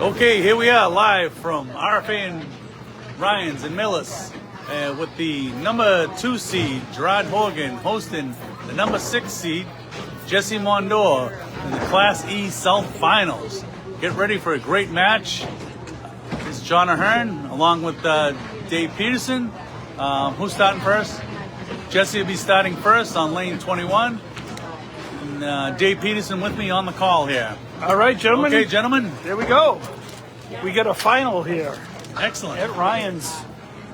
Okay, here we are live from RFA and Ryan's in Millis with the number 2 seed, Gerard Horgan, hosting the number 6 seed, Jesse Mondor, in the Class E South Finals. Get ready for a great match. It's John Ahearn along with Dave Peterson. Who's starting first? Jesse will be starting first on lane 21. And Dave Peterson with me on the call here. All right, gentlemen. Okay, gentlemen. There we go. We got a final here. Excellent. At Ryan's.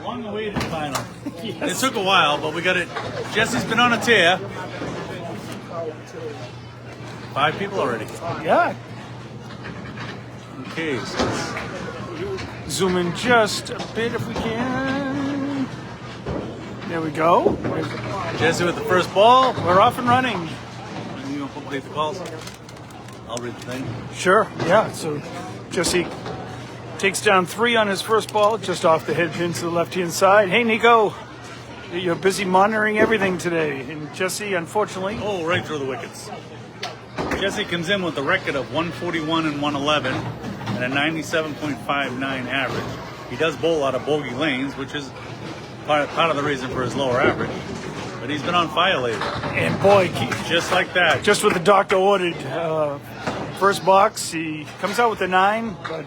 Long-awaited final. Yes. It took a while, but we got it. Jesse's been on a tear. 5 people already. Yeah. Okay, so let's zoom in just a bit if we can. There we go. Jesse with the first ball. We're off and running. You want to complete the calls? I'll read the thing. Sure. Yeah. So Jesse takes down 3 on his first ball, just off the head pin to the left-hand side. Hey, Nico. You're busy monitoring everything today. And Jesse, unfortunately... Oh, right through the wickets. Jesse comes in with a record of 141 and 111 and a 97.59 average. He does bowl out of bogey lanes, which is part of the reason for his lower average. But he's been on fire lately. And boy, just like that. Just what the doctor ordered. First box, he comes out with a 9, but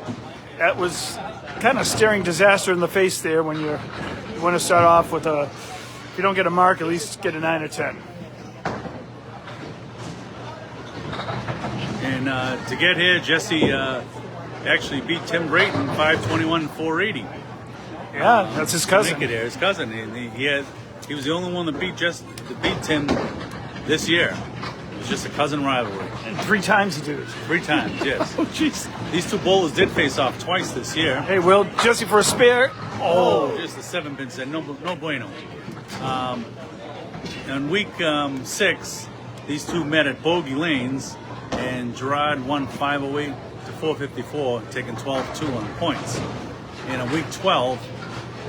that was kind of staring disaster in the face there when you want to start off with a, if you don't get a mark, at least get a 9 or 10. And to get here, Jesse actually beat Tim Brayton 521 and 480. Yeah, that's his cousin. Make it here, his cousin. He was the only one that beat Tim this year. It was just a cousin rivalry. And 3 times he did it. 3 times, yes. Oh, jeez. These 2 bowlers did face off twice this year. Hey, Will, Jesse for a spare. Oh, just the 7-pin said no bueno. In week 6, these 2 met at bogey lanes, and Gerard won 508 to 454, taking 12-2 on the points. And in week 12,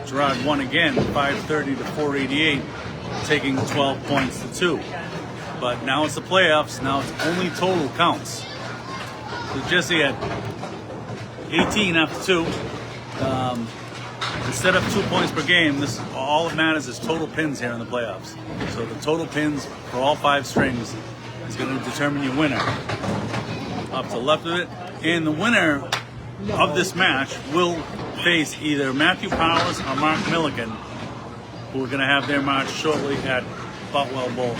Gerard won again 530 to 488, taking 12 points to 2. But now it's the playoffs. Now it's only total counts. So Jesse had 18 after 2. Instead of 2 points per game, this all that matters is total pins here in the playoffs. So the total pins for all 5 strings is going to determine your winner. Up to the left of it, and the winner of this match will face either Matthew Powers or Mark Milligan, who are going to have their match shortly at Botwell Bowl.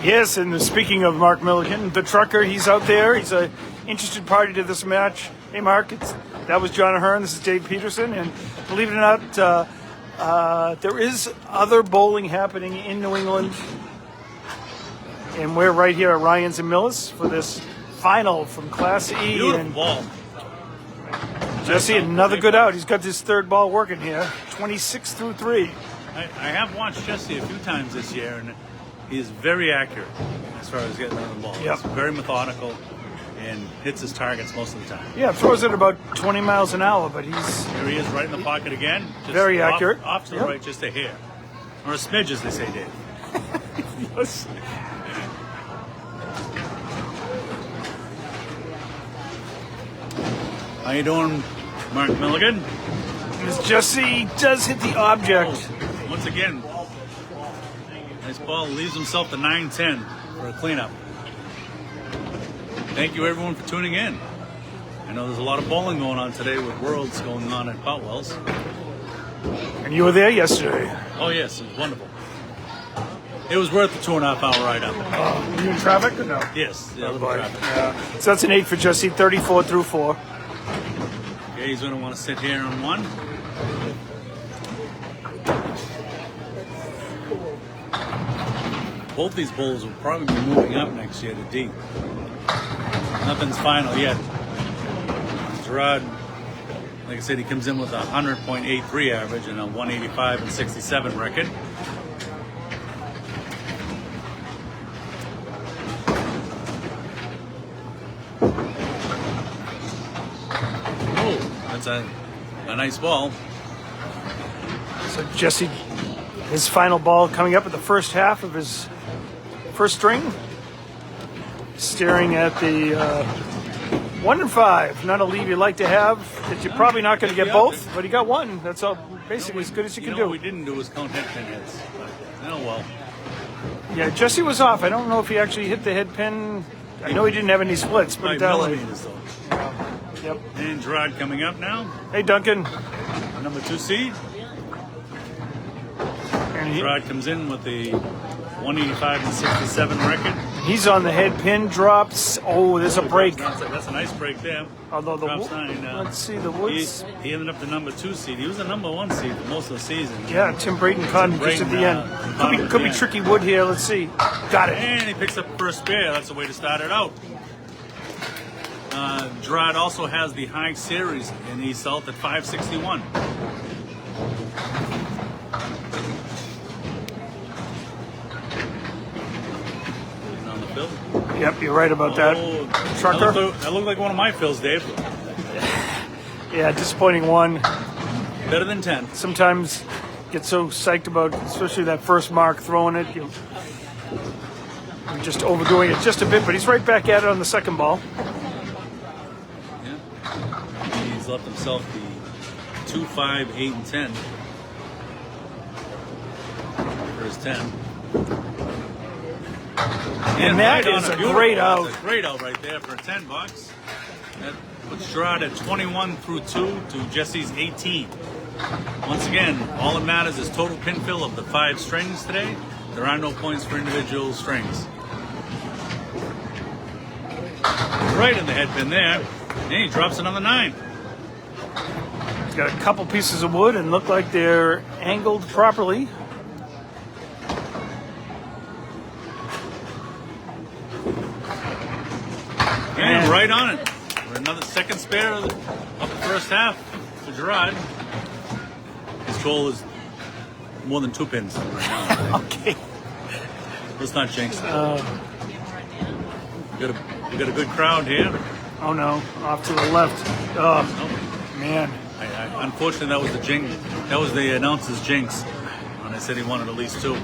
Yes, and speaking of Mark Milligan, the trucker, he's out there. He's an interested party to this match. Hey, Mark, that was John Ahearn. This is Dave Peterson. And believe it or not, there is other bowling happening in New England. And we're right here at Ryan's and Millis for this final from Class E. Beautiful and ball. Jesse, another good out. He's got his 3rd ball working here, 26 through 3. I have watched Jesse a few times this year, and he is very accurate as far as getting on the ball. Yep. He's very methodical and hits his targets most of the time. Yeah, throws it about 20 miles an hour, but he's... Here he is right in the pocket again. Just very accurate. Off to the right, just a hair. Or a smidge, as they say, Dave. Yes. How you doing, Mark Milligan? As Jesse does hit the object. Oh, once again, nice ball. Leaves himself the 9-10 for a cleanup. Thank you, everyone, for tuning in. I know there's a lot of bowling going on today with Worlds going on at Botwell's. And you were there yesterday. Oh, yes. It was wonderful. It was worth the 2.5 hour ride up there. Were you in traffic or no? Yes. Yeah, Oh, boy. Yeah. So that's an 8 for Jesse, 34 through 4. Okay, he's going to want to sit here on 1. Both these bowls will probably be moving up next year to D. Nothing's final yet. Gerard, like I said, he comes in with a 100.83 average and a 185 and 67 record. Oh, that's a nice ball. So Jesse, his final ball coming up at the first half of his first string. Staring at the 1 and 5. Not a lead you'd like to have. That you're probably not going to get both, but he got one. That's all. Basically, as good as you can do. What we didn't do was count head pin hits. But, oh well. Yeah, Jesse was off. I don't know if he actually hit the head pin. I know he didn't have any splits, but that way. Yep. And Gerard coming up now. Hey, Duncan. Number 2 seed. And Gerard comes in with the 185 and 67 record. He's on the head pin drops. Oh, there's a break. That's a nice break there. Although Drops 9. let's see the Woods. He ended up the number 2 seed. He was the number 1 seed for most of the season. Yeah, Tim Brayton caught him just at the end. Could be tricky Wood here. Let's see. Got it. And he picks up first pair. That's the way to start it out. Gerard also has the high series in East South at 561. On the fill. Yep, you're right about that. Trucker. That looked like one of my fills, Dave. Yeah, disappointing one. Better than 10. Sometimes get so psyched about, especially that first mark, throwing it. You're just overdoing it just a bit, but he's right back at it on the second ball. Yeah. He's left himself the 2, 5, 8, and 10 for his 10. And that is a great out. That's a great out right there for $10. That puts Gerard at 21 through 2 to Jesse's 18. Once again, all that matters is total pin fill of the 5 strings today. There are no points for individual strings. Right in the head pin there. And he drops another 9. He's got a couple pieces of wood and look like they're angled properly. And right on it. For another second spare of the first half for Gerard. His goal is more than 2 pins right now. Okay. Let's not jinx it. We got a good crowd here. Oh no, off to the left. Oh, man. Unfortunately, that was the jinx. That was the announcer's jinx. And I said he wanted at least 2.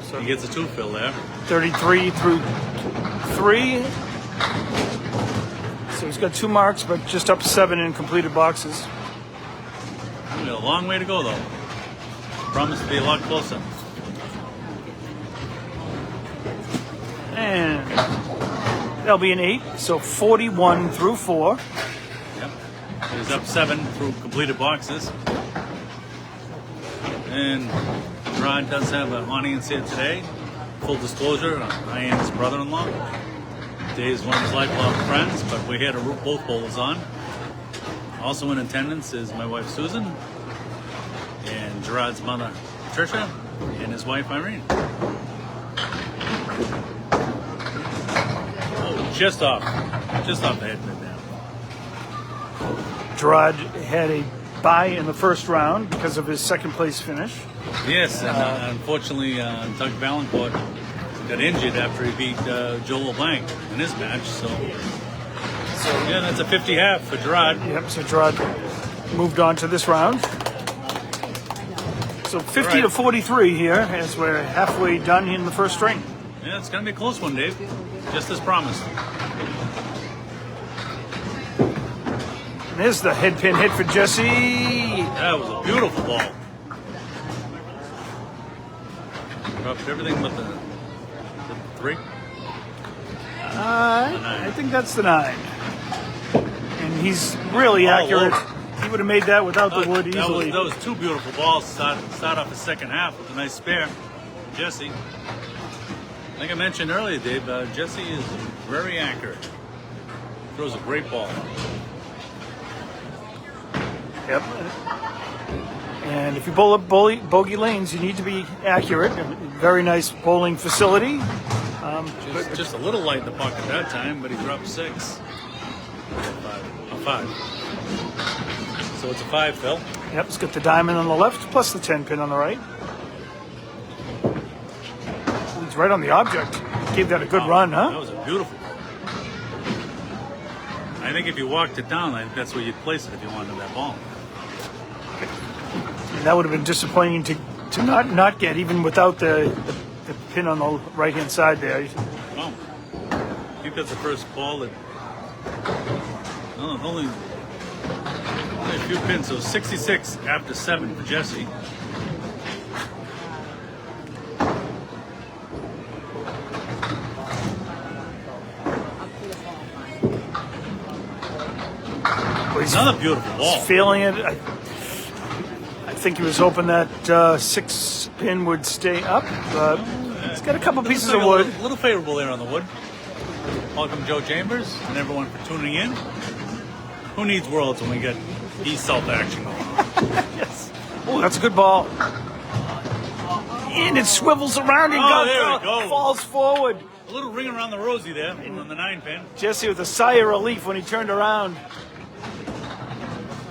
So he gets a 2 fill there. 33 through 3. So he's got 2 marks, but just up 7 in completed boxes. We got a long way to go, though. Promise to be a lot closer. And that'll be an 8, so 41 through 4. Yep. He's up 7 through completed boxes. And Gerard does have an audience here today. Full disclosure, I am his brother-in-law. Dave's one of his lifelong friends, but we're here to root both bowlers on. Also in attendance is my wife Susan, and Gerard's mother Patricia, and his wife Irene. Oh, just off the head pin now. Gerard had a bye in the first round because of his second place finish. Yes, and unfortunately, Doug Valancourt got injured after he beat Joe LeBlanc in his match. So yeah, that's a 50 half for Gerard. Yep, so Gerard moved on to this round. So 50 to 43 here as we're halfway done in the first string. Yeah, it's going to be a close one, Dave. Just as promised. And there's the head pin hit for Jesse. That was a beautiful ball. Dropped everything but the 3. I think that's the 9. And he's really accurate. He would have made that without the wood easily. That was 2 beautiful balls to start off the second half with a nice spare. Jesse. Like I mentioned earlier, Dave, Jesse is very accurate. Throws a great ball. Yep. And if you bowl up bogey lanes, you need to be accurate. Very nice bowling facility. Just a little light in the pocket that time, but he dropped 6. A 5. So it's a 5, Phil. Yep, it's got the diamond on the left, plus the 10 pin on the right. He's right on the object. Gave that a good run, huh? That was a beautiful ball. I think if you walked it down, I think that's where you'd place it if you wanted that ball. And that would have been disappointing to not get, even without the pin on the right-hand side there. Well, he think that's the first ball that. Oh, only a few pins. So 66 after 7 for Jesse. Another beautiful ball. He's feeling it. I think he was hoping that 6-pin would stay up, but he's got a couple pieces of wood. A little favorable there on the wood. Welcome Joe Chambers and everyone for tuning in. Who needs Worlds when we get East-South action going on? Yes. Oh, that's a good ball. And it swivels around and there it goes. Falls forward. A little ring around the rosy there on the 9-pin. Jesse with a sigh of relief when he turned around.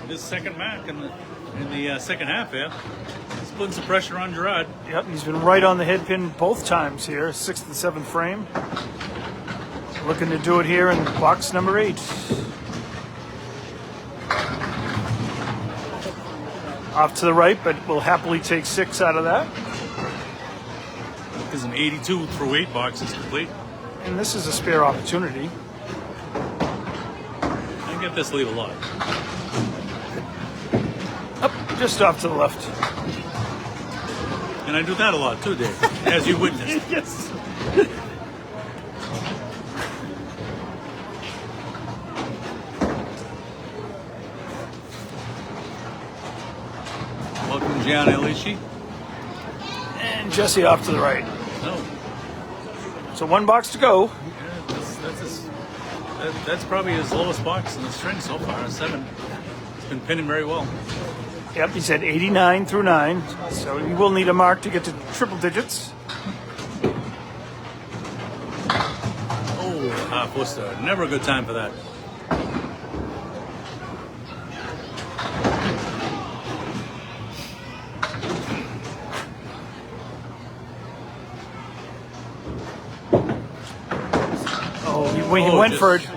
This second Mac in the second half here. He's putting some pressure on Gerard. Yep, he's been right on the head pin both times here, 6th and 7th frame. Looking to do it here in box number 8. Off to the right, but we'll happily take 6 out of that. Because an 82 through 8 box is complete. And this is a spare opportunity. I get this lead a lot. Up, just off to the left. And I do that a lot too, Dave, as you witnessed. Yes. Welcome, Gianni Alici. And Jesse off to the right. No. So 1 box to go. Yeah, that's probably his lowest box in the string so far, a 7. He's been pinning very well. Yep, he's at 89 through 9. So he will need a mark to get to triple digits. Oh, half Worcester. Never a good time for that. He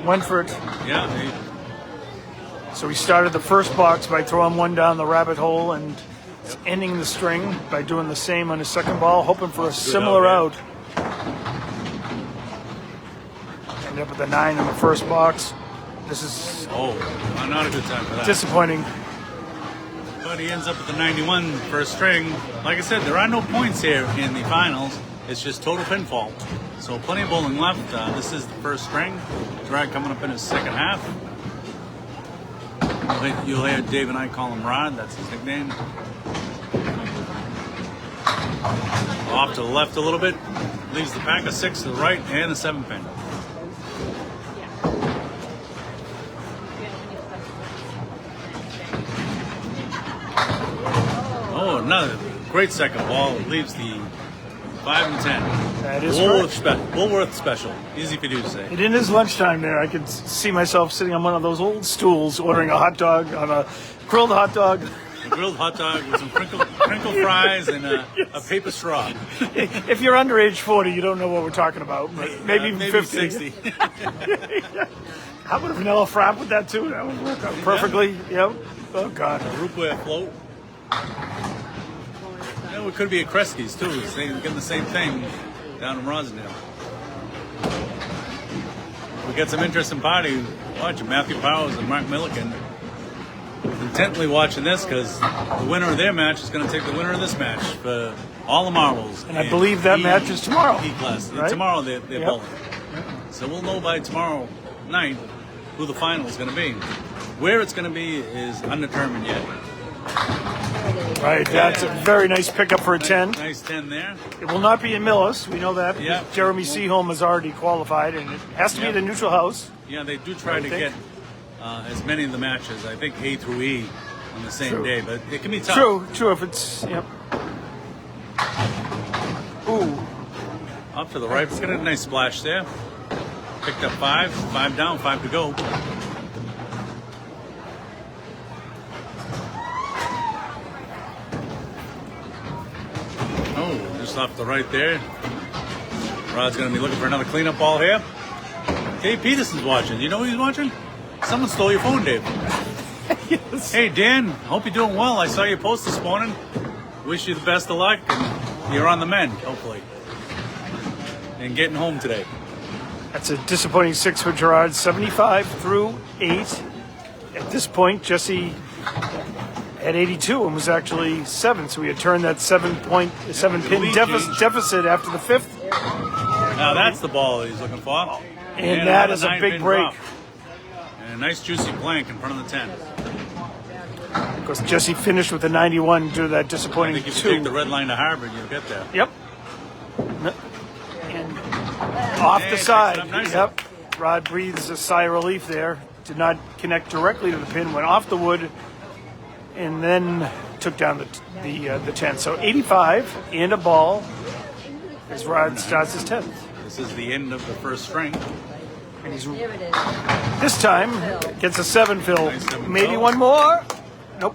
went for it. Yeah. So he started the first box by throwing 1 down the rabbit hole and ending the string by doing the same on his second ball, hoping for a similar out. Ended up with a 9 in the first box. This is not a good time for that. Disappointing. But he ends up with the 91 first string. Like I said, there are no points here in the finals. It's just total pinfall. So plenty of bowling left. This is the first string. Gerard coming up in his second half. You'll hear Dave and I call him Rod. That's his nickname. Off to the left a little bit. Leaves the pack of 6 to the right and a 7-pin. Oh, another great second ball. Leaves the 5 and 10. That is Woolworth special. Easy for you to say. And in his lunchtime there, I could see myself sitting on one of those old stools ordering a hot dog, on a grilled hot dog. A grilled hot dog with some crinkle fries and a paper straw. If you're under age 40, you don't know what we're talking about, but maybe even 50. 60. How about a vanilla frap with that too? That would work out perfectly. Yep. Oh, God. A rootware float. It could be at Kresge's too. Getting the same thing down in Rosendale. We got some interesting party watching. Matthew Powers and Mark Milliken intently watching this because the winner of their match is going to take the winner of this match for all the marbles. And I believe that match is tomorrow. E-class. Right? Tomorrow they're bowling. So we'll know by tomorrow night who the final is going to be. Where it's going to be is undetermined yet. Right, that's a very nice pickup for a 10. Nice 10 there. It will not be in Millis, we know that. Yeah. Jeremy Seaholm has already qualified, and it has to be at a neutral house. Yeah, they do try to get as many of the matches, I think A through E, on the same day, but it can be tough. True, if it's, yep. Ooh. Up to the right, it's got a nice splash there. Picked up 5 down, 5 to go. Just off the right there. Rod's going to be looking for another cleanup ball here. Dave Peterson's watching. You know who he's watching? Someone stole your phone, Dave. Yes. Hey, Dan, hope you're doing well. I saw your post this morning. Wish you the best of luck. And you're on the mend, hopefully. And getting home today. That's a disappointing 6 for Gerard. 75 through 8. At this point, Jesse had 82 and was actually 7, so we had turned that 7-pin deficit after the 5th. Now that's the ball he's looking for. And that is a big break. Drop. And a nice juicy blank in front of the 10. Of course, Jesse finished with a 91 due to that I disappointing think if 2. you take the red line to Harvard, you'll get there. Yep. And off the side. Nice. Yep. Rod breathes a sigh of relief there. Did not connect directly to the pin, went off the wood, and then took down the 10. So 85 and a ball as Rod starts his 10th. This is the end of the first string. And he's this time gets a 7 fill. Nice 7 Maybe fill. one more. Nope.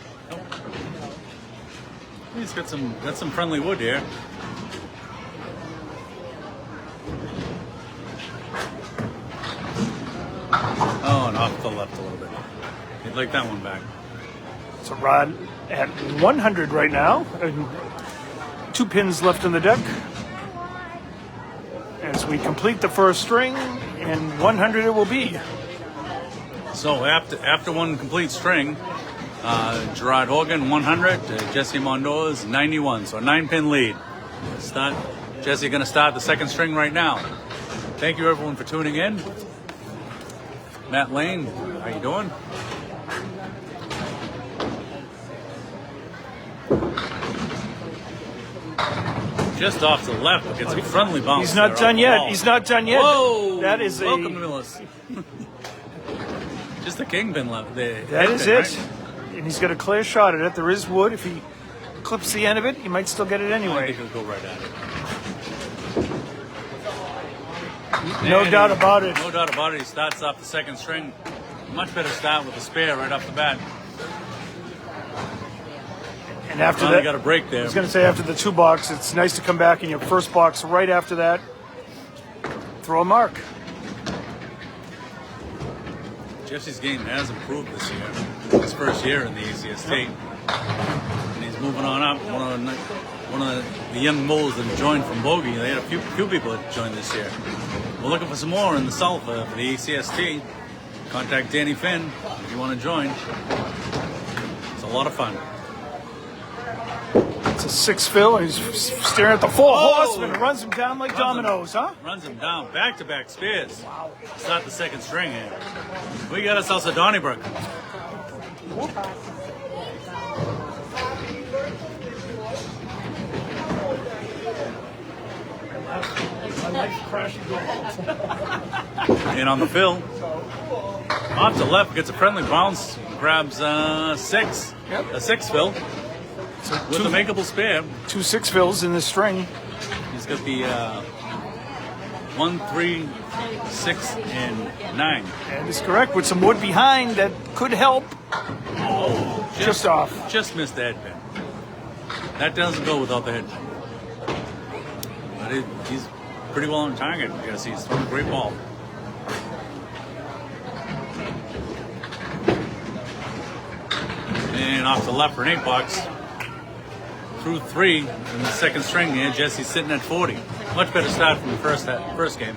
He's got some friendly wood here. Oh, and off the left a little bit. He'd like that one back. So Rod at 100 right now. And 2 pins left in the deck. As we complete the first string, and 100 it will be. So after one complete string, Gerard Horgan 100, Jesse Mondor is 91. So a 9-pin lead. Jesse going to start the second string right now. Thank you everyone for tuning in. Matt Lane, how you doing? Just off to the left, but gets a friendly bounce. He's not done yet. He's not done yet. Whoa! That is Welcome to Millis. Just the kingpin left there. That is it. Right? And he's got a clear shot at it. There is wood. If he clips the end of it, he might still get it I anyway. think he'll go right at it. No doubt about it. No doubt about it. He starts off the second string. Much better start with a spare right off the bat. And after Finally that, got a break there. I was going to say after the 2 box, it's nice to come back in your first box right after that. Throw a mark. Jesse's game has improved this year. His first year in the ACST. And he's moving on up. One of the young moles that joined from Bogey. They had a few people that joined this year. We're looking for some more in the South for the ACST. Contact Danny Finn if you want to join. It's a lot of fun. It's a 6 fill. He's staring at the 4 horsemen. Runs him down like dominoes, huh? Runs him down. Back-to-back spears. Wow. Start the second string here. We got ourselves a Donnybrook. And on the fill, off to left, gets a friendly bounce, grabs 6, a 6 fill with a makeable spare. 2 6 fills in this string. He's got the 1, 3, 6, and 9. That is correct, with some wood behind that could help. Oh, Just off. Just missed the head pin. That doesn't go without the head pin. But he's pretty well on target. You gotta see, he's throwing a great ball. And off the left for an 8 box. Through 3 in the second string here. Jesse's sitting at 40. Much better start from the first game.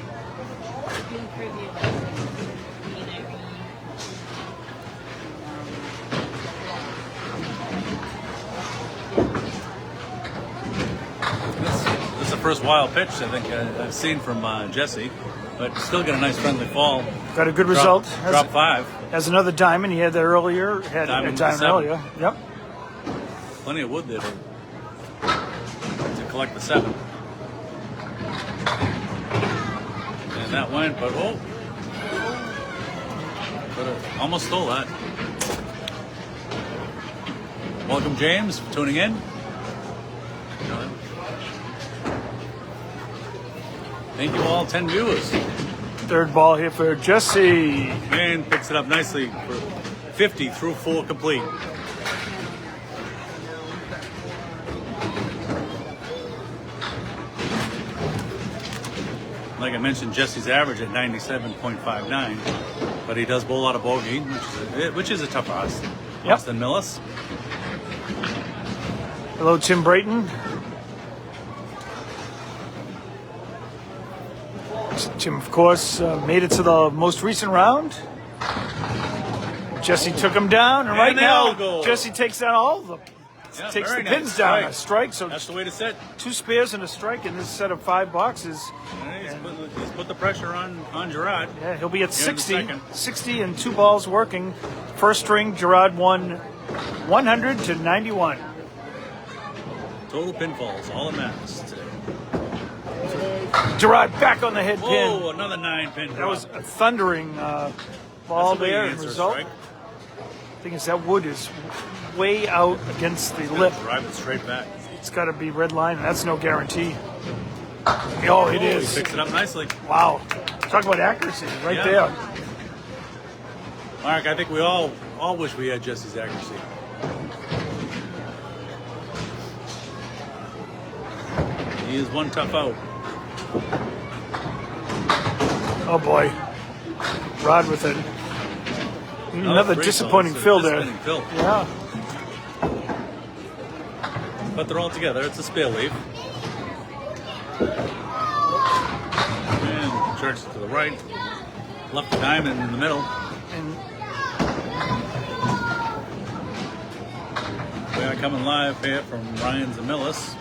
This is the first wild pitch I think I've seen from Jesse, but still got a nice friendly fall. Got a good result. Drop 5. Has another diamond. He had that earlier. Had a diamond earlier. Yep. Plenty of wood there to collect the 7. And that went, but almost stole that. Welcome, James, for tuning in. Thank you all, 10 viewers. Third ball here for Jesse. And picks it up nicely for 50 through 4 complete. Like I mentioned, Jesse's average at 97.59, but he does bowl out of bogey, which is a tougher ask than Millis. Hello, Tim Brayton. Jim, of course, made it to the most recent round. Jesse took him down, and right they all now, go. Jesse takes down all of them. Yeah, Takes the very pins nice. down, Right. a strike. So That's the way to sit. 2 spares and a strike in this set of 5 boxes. He's put the pressure on Gerard. Yeah, he'll be at Here in the 60. second. 60 and 2 balls working. First string, Gerard won 100 to 91. Total pinfalls, all that matters today. Gerard back on the head pin. Whoa, another 9-pin. That was a thundering ball there. And result. Thing is, that wood is way out against the lip. Drive it straight back. It's got to be red line, and that's no guarantee. Oh, it is. He picks it up nicely. Wow. Talk about accuracy right there. Mark, I think we all wish we had Jesse's accuracy. He is one tough out. Oh, boy. Rod with it. Another disappointing fill there. Fill. Yeah. But they're all together. It's a spare leaf. And church to the right. Left the diamond in the middle. And we are coming live here from Ryan's and Millis.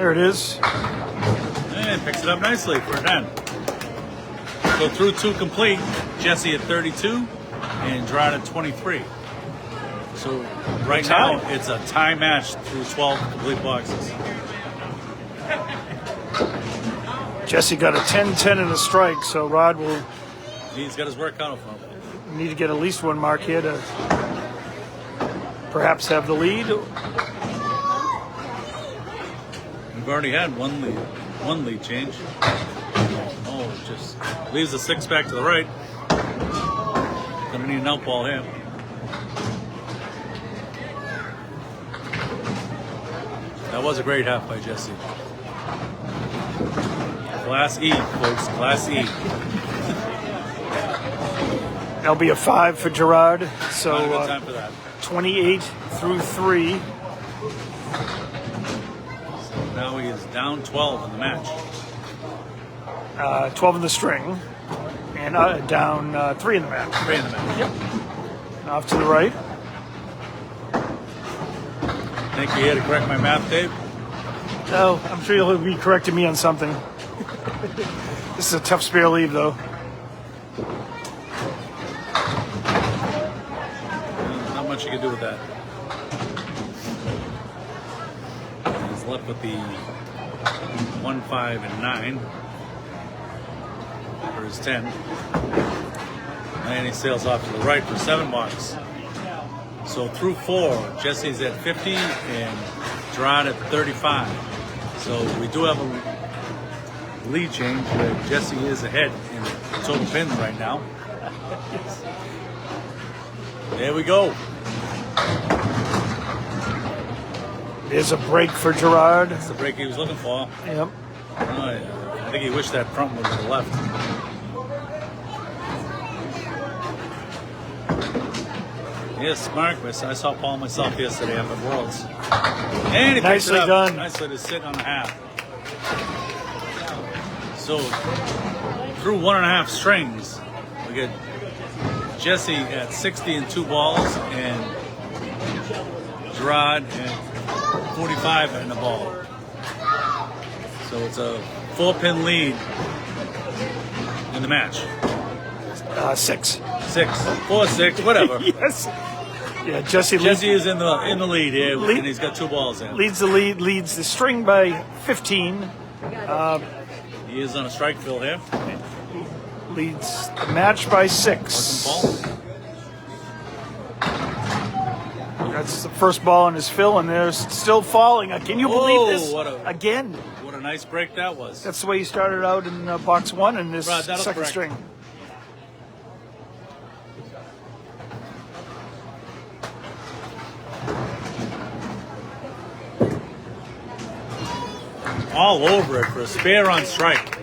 there it is. And picks it up nicely for a 10. So through 2 complete, Jesse at 32 and Gerard at 23. So right now it's a tie match through 12 complete boxes. Jesse got a 10-10 and a strike, so Rod will He's got his work cut out for him. need to get at least 1 mark here to perhaps have the lead. We've already had one lead change. Oh, just leaves the 6 back to the right. Gonna need an out ball here. That was a great half by Jesse. Class E, folks, Class E. That'll be a 5 for Gerard. Not a So good time for that. 28 through 3. So now he is down 12 in the match. 12 in the string. And down 3 in the match. 3 in the match. Yep. Off to the right. Think you here to correct my math, Dave? Oh, I'm sure he'll be correcting me on something. This is a tough spare leave, though. Not much you can do with that. He's left with the 1, 5, and 9 for his 10. And he sails off to the right for 7 marks. So through 4, Jesse's at 50 and Gerard at 35. So we do have a lead change where Jesse is ahead in total pins right now. There we go. There's a break for Gerard. That's the break he was looking for. Yep. I think he wished that front was to the left. Yes, Mark. I saw Paul myself yesterday up at Worlds. And he picks Nicely it up. done. Nicely to sit on a half. So through 1.5 strings, we get Jesse at 60 and 2 balls, and Gerard at 45 and a ball. So it's a 4-pin lead in the match. 6. 6, 4, 6, whatever. Yes. Yeah, Jesse is in the lead here, and he's got 2 balls in. leads the string by 15. He is on a strike fill here. Leads the match by 6. Ball. That's the first ball in his fill, and they're still falling. Can you believe this? Again. What a nice break that was. That's the way he started out in box 1 in this Rod, that'll second correct. string. All over it for a spare on strike.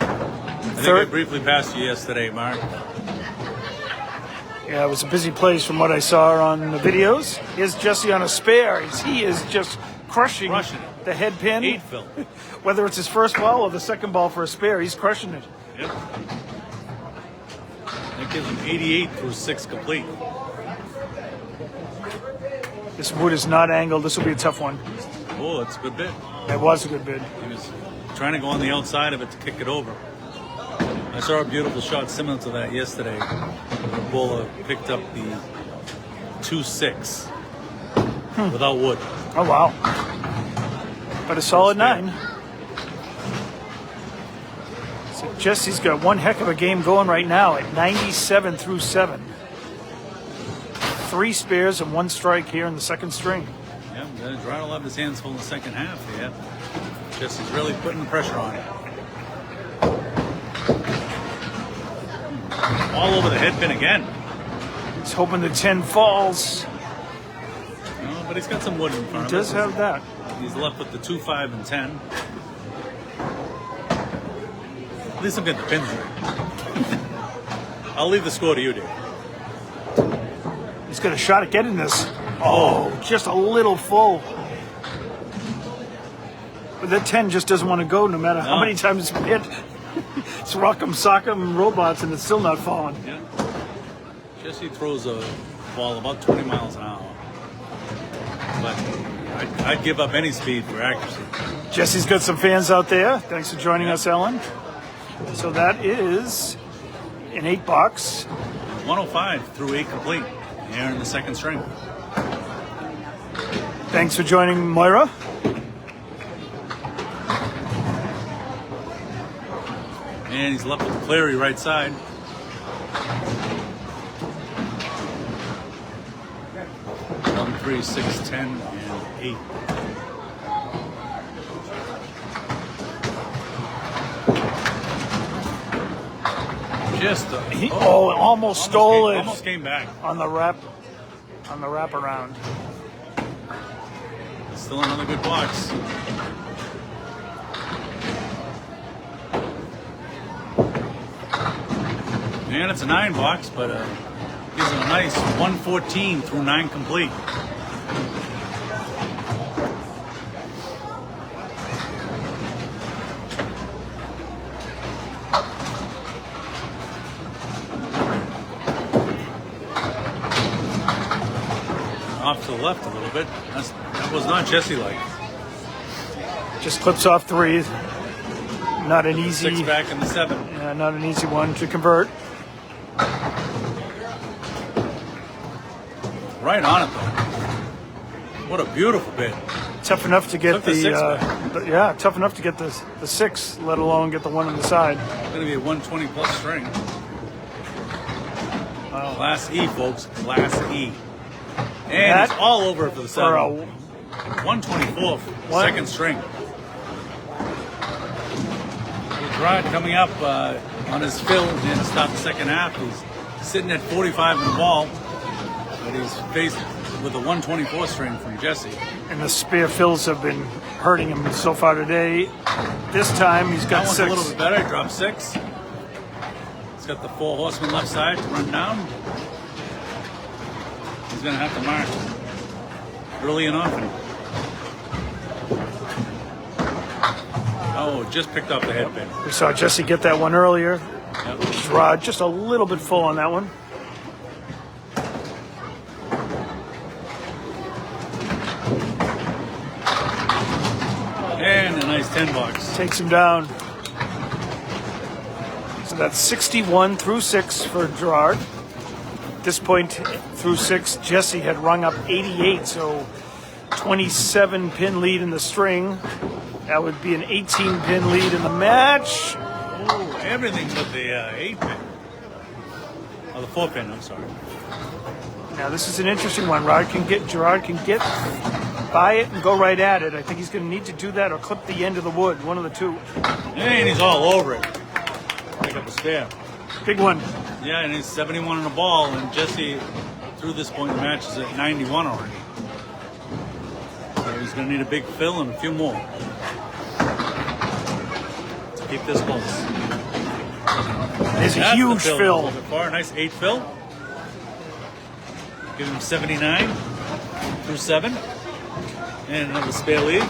I think I briefly passed you yesterday, Mark. Yeah, it was a busy place from what I saw on the videos. Here's Jesse on a spare. He is just crushing the head pin. 8 fill. Whether it's his first ball or the second ball for a spare, he's crushing it. Yep. That gives him 88 through 6 complete. This wood is not angled. This will be a tough one. Oh, it's a good bit. That was a good bid. He was trying to go on the outside of it to kick it over. I saw a beautiful shot similar to that yesterday. The bowler picked up the 2-6 without wood. Oh, wow. But a solid 9. So Jesse's got one heck of a game going right now at 97 through 7. 3 spares and 1 strike here in the second string. Yeah, Gerard will have his hands full in the second half. Yeah, Jesse's really putting the pressure on it. All over the head pin again. He's hoping the 10 falls. No, but he's got some wood in front of him. He does have that. He's left with the 2, 5, and 10. At least I'm getting the pins right. I'll leave the score to you, Dave. He's got a shot at getting this. Oh, just a little full. But that 10 just doesn't want to go no matter how many times it's hit. It's rock'em sock'em robots and it's still not falling. Yeah. Jesse throws a ball about 20 miles an hour. But I'd give up any speed for accuracy. Jesse's got some fans out there. Thanks for joining us, Ellen. So that is an 8 box. 105 through 8 complete here in the second string. Thanks for joining, Moira. And he's left with the Clary right side. One, 3, 6, 10, and 8. Almost stole it. Almost came back. On the wraparound. Still another good box. And it's a 9 box, but gives him a nice 114 through 9 complete. Off to the left a little bit. That was not Jesse-like. Just clips off 3. Not an easy. 6 back in the 7. Yeah, not an easy one to convert. Right on it though. What a beautiful bit. Tough enough to get Took the 6 back. Tough enough to get the 6, let alone get the 1 on the side. It's going to be a 120 plus string. Class E, folks. Class E. And it's all over for the 7. 124 second string. Gerard coming up on his fill and start the second half. He's sitting at 45 in the ball, but he's faced with a 124 string from Jesse. And the spare fills have been hurting him so far today. This time he's got that one's 6. a little bit better. Dropped 6. He's got the 4 horsemen left side to run down. He's going to have to mark early and often. Oh, just picked up the head pin. We saw Jesse get that one earlier. Yep. Gerard just a little bit full on that one. And a nice 10 box. Takes him down. So that's 61 through 6 for Gerard. At this point through 6, Jesse had rung up 88, so 27 pin lead in the string. That would be an 18 pin lead in the match. Oh, everything but the 8 pin. Oh, the 4 pin, I'm sorry. Now this is an interesting one. Gerard can get by it and go right at it. I think he's going to need to do that or clip the end of the wood, one of the two. And he's all over it. Pick up a spare. Big one. Yeah, and he's 71 on the ball, and Jesse, through this point in the match, is at 91 already. So he's going to need a big fill and a few more to keep this close. There's a huge The fill. A little bit far. Nice 8 fill. Give him 79 through 7. And another spare lead.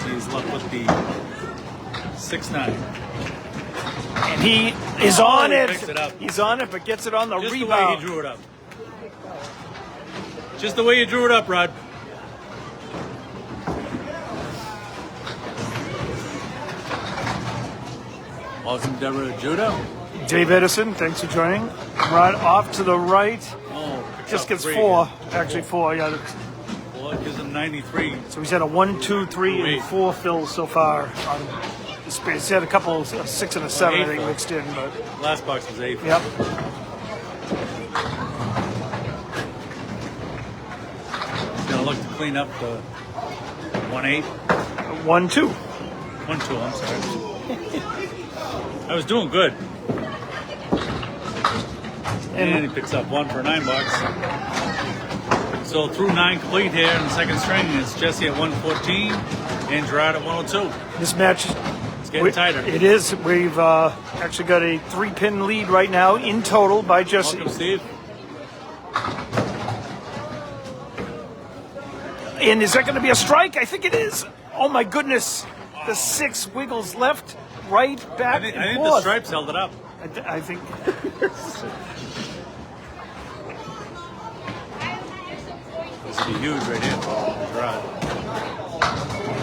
He's left with the 6-9. And he is on he it. picks it up. He's on it, but gets it on the Just rebound. the way he drew it up. Just the way you drew it up, Rod. Welcome, Deborah Judah. Dave Edison, thanks for joining. Rod off to the right. Oh, Just gets 3. 4. Actually 4, yeah. Well, it gives him 93. So he's had a 1, 2, 3, and 4 fills so far. He's had a couple, a 6 and a 7, I think, mixed in. But Last box was 8. yep. He's going to look to clean up the 1-8. 1, 2. 1-2, I'm sorry. I was doing good. And he picks up 1 for 9 bucks. So through 9 complete here in the second string, it's Jesse at 114 and Gerard at 102. This match, It's getting tighter. it is. We've actually got a 3-pin lead right now in total by Jesse. Welcome, Steve. And is that going to be a strike? I think it is. Oh my goodness. The 6 wiggles left, right, back, I think and the forth. stripes held it up. I think. This would be huge right here for Gerard.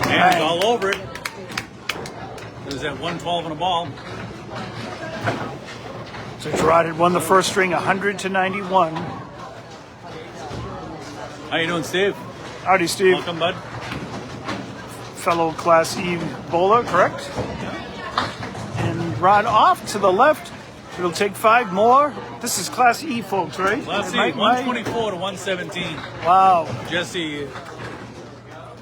And he's all over it. There's that 112 in a ball. So Gerard had won the first string 100 to 91. How you doing, Steve? Howdy, Steve. Welcome, bud. Fellow Class E bowler, correct? And Rod off to the left. It'll take 5 more. This is Class E, folks, right? Let's see, Mike, 124 to 117. Wow. Jesse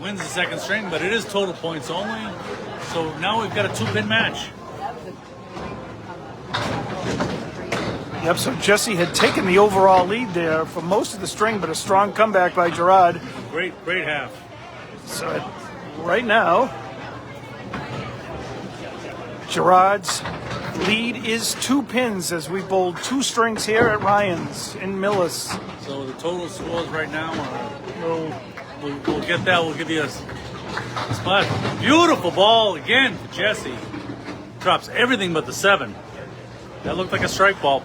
wins the second string, but it is total points only. So now we've got a 2-pin match. Yep, so Jesse had taken the overall lead there for most of the string, but a strong comeback by Gerard. Great half. So right now, Gerard's lead is 2 pins as we bowled 2 strings here at Ryan's in Millis. So the total scores right now are, we'll get that. We'll give you a spot. Beautiful ball again for Jesse. Drops everything but the 7. That looked like a strike ball.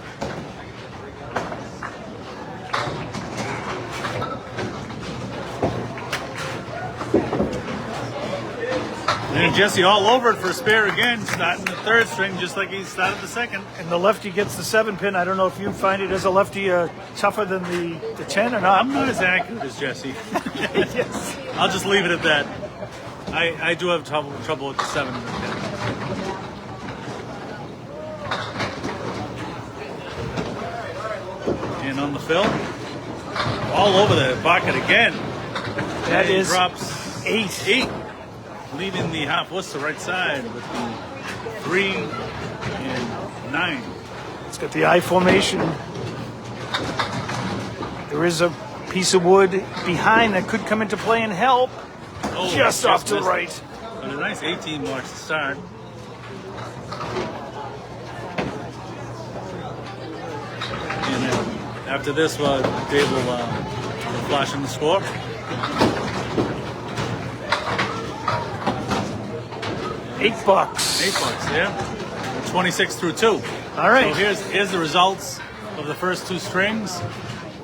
And Jesse all over it for a spare again, starting the third string just like he started the second. And the lefty gets the 7 pin. I don't know if you find it as a lefty tougher than the 10 or not. I'm not as accurate as Jesse. Yes. I'll just leave it at that. I do have trouble with the 7 and the 10. And on the fill, all over the bucket again. That is drops 8. Leaving the half Worcester right side with the 3 and 9. It's got the I formation. There is a piece of wood behind that could come into play and help. Oh, just off to the missed right. it. But a nice 18 marks to start. And then after this, Dave will flash in the score. $8. $8, yeah. 26 through 2. All right. So here's the results of the first 2 strings.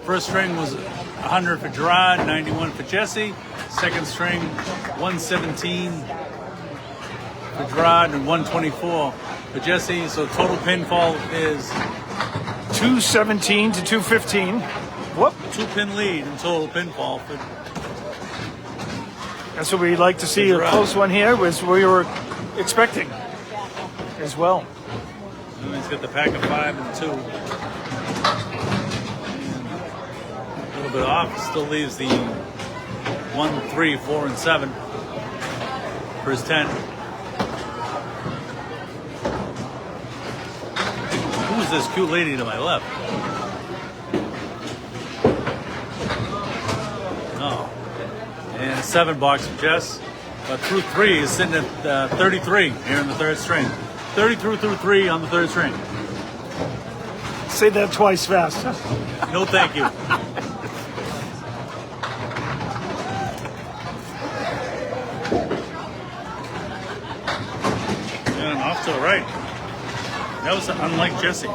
First string was 100 for Gerard, 91 for Jesse. Second string, 117 for Gerard and 124 for Jesse. So total pinfall is 217 to 215. Whoop. 2-pin lead in total pinfall for That's what we'd like to see. A Gerard. close one here was we were expecting as well. And he's got the pack of 5 and 2. A little bit off. Still leaves the 1, 3, 4, and 7 for his 10. Who's this cute lady to my left? Oh. And 7 box for Jess. But through 3 is sitting at 33 here in the third string. 30 through 3 on the third string. Say that twice fast. No, thank you. And off to the right. That was unlike Jesse.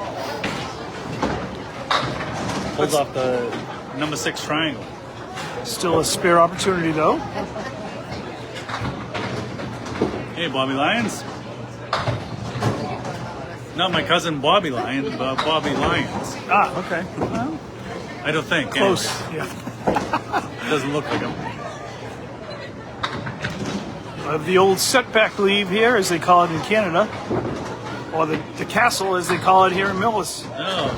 Pulls off the number 6 triangle. Still a spare opportunity, though. Hey, Bobby Lyons. Not my cousin Bobby Lyons, but Bobby Lyons. Ah, okay. Well, I don't think. close. Anyway. Yeah. It doesn't look like him. The old setback leave here, as they call it in Canada, or the castle, as they call it here in Millis. Oh.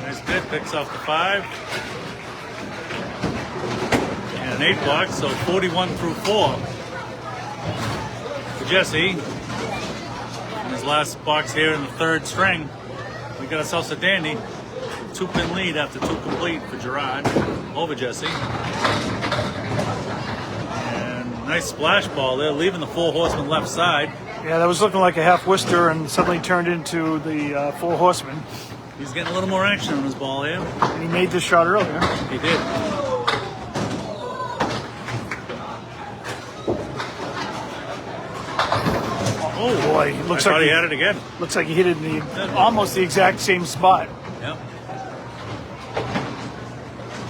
Nice bit. Picks off the 5. And an 8 box, so 41 through 4. For Jesse. In his last box here in the 3rd string. We got ourselves a dandy. 2-pin lead after 2 complete for Gerard over Jesse. And nice splash ball there, leaving the 4 horsemen left side. Yeah, that was looking like a half Worcester and suddenly turned into the 4 horsemen. He's getting a little more action on his ball here. And he made this shot earlier. He did. Oh boy, looks like he had it again. Looks like he hit it in almost the exact same spot. Yep.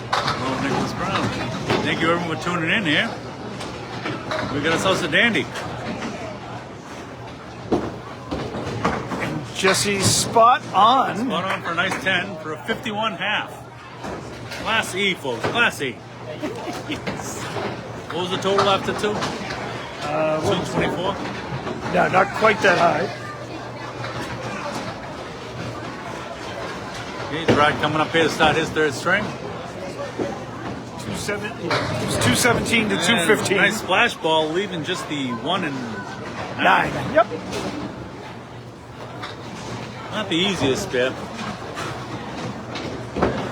Hello, Nicholas Brown. Thank you everyone for tuning in here. We got ourselves a dandy. And Jesse's spot on. Spot on for a nice 10 for a 51 half. Class E, folks. Class E. Yes. What was the total after 2? 224? No, not quite that high. Okay, Gerard coming up here to start his 3rd string. 217 to 215. Nice splash ball, leaving just the 1 and 9. Yep. Not the easiest bit.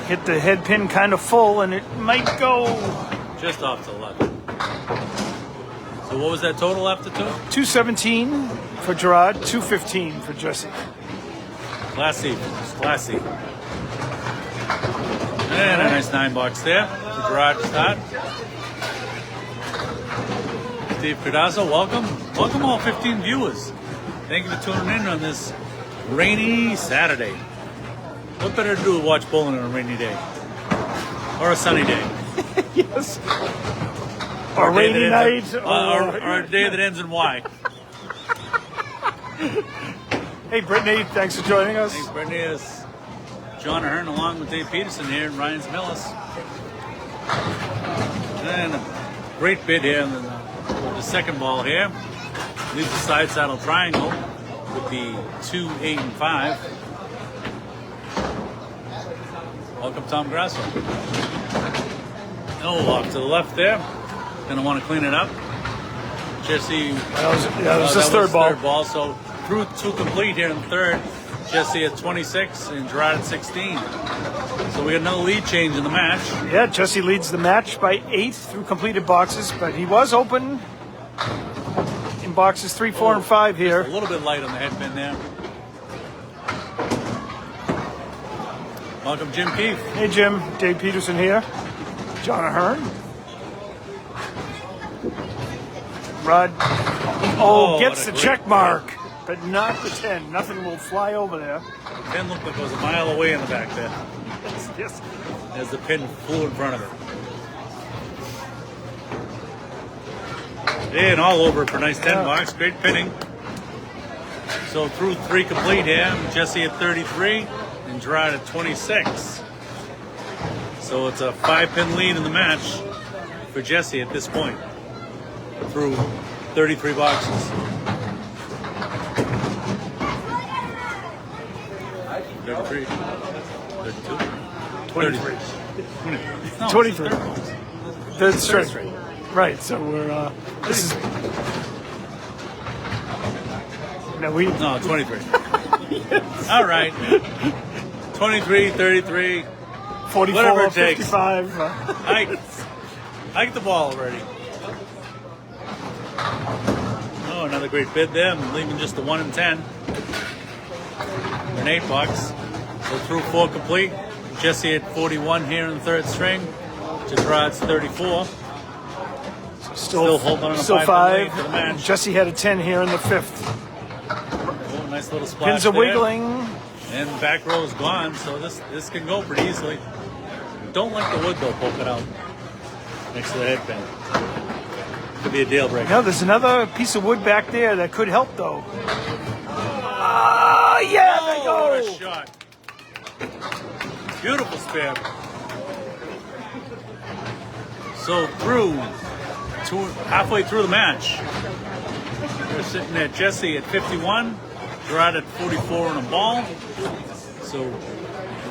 Hit the head pin kind of full, and it might go Just off to the left. So what was that total after 2? 217 for Gerard, 215 for Jesse. Classy, classy. And a nice 9 box there for Gerard to start. Steve Cardazzo, welcome. Welcome all 15 viewers. Thank you for tuning in on this rainy Saturday. What better to do than watch bowling on a rainy day? Or a sunny day? Yes. Or a rainy night. Or a day that ends in Y. Hey, Brittany, thanks for joining us. Thanks, Brittany. It's John Ahearn along with Dave Peterson here in Ryan's Millis. And a great bid here with the 2nd ball here. Leaves the side saddle triangle with the 2, 8, and 5. Welcome, Tom Grasso. Oh, off to the left there. Gonna want to clean it up. Jesse. That was his third ball. Third ball. So through 2 complete here in the 3rd. Jesse at 26 and Gerard at 16. So we got another lead change in the match. Yeah, Jesse leads the match by 8 through completed boxes, but he was open in boxes 3, 4, and 5 here. A little bit light on the head pin there. Welcome, Jim Keefe. Hey, Jim. Dave Peterson here. John Ahearn. Rod. Gets the check mark, but not the 10. Nothing will fly over there. The pin looked like it was a mile away in the back there. Yes. As the pin flew in front of it. And all over for a nice 10 box. Great pinning. So through 3 complete here. Jesse at 33 and Gerard at 26. So it's a 5-pin lead in the match for Jesse at this point. Through 33 boxes. 33. 32. 23. 23. 23. That's straight. Right, so we're, this is... No, 23. Yes. All right. 23, 33. 44, whatever it takes. 55. I get the ball already. Oh, another great bid there. I'm leaving just the 1 and 10. An 8 box. So through 4 complete. Jesse at 41 here in the third string. Gerard's 34. Still holding on a 5 for the match. Jesse had a 10 here in the 5th. Oh, nice little splash. Pins are there. wiggling. And the back row is gone, so this can go pretty easily. Don't like the wood though, poke it out next to the headband. Could be a deal breaker. No, there's another piece of wood back there that could help though. Ah, yeah, there you go. What a shot. Beautiful spare. So halfway through the match, we're sitting at Jesse at 51, Gerard at 44 on a ball. So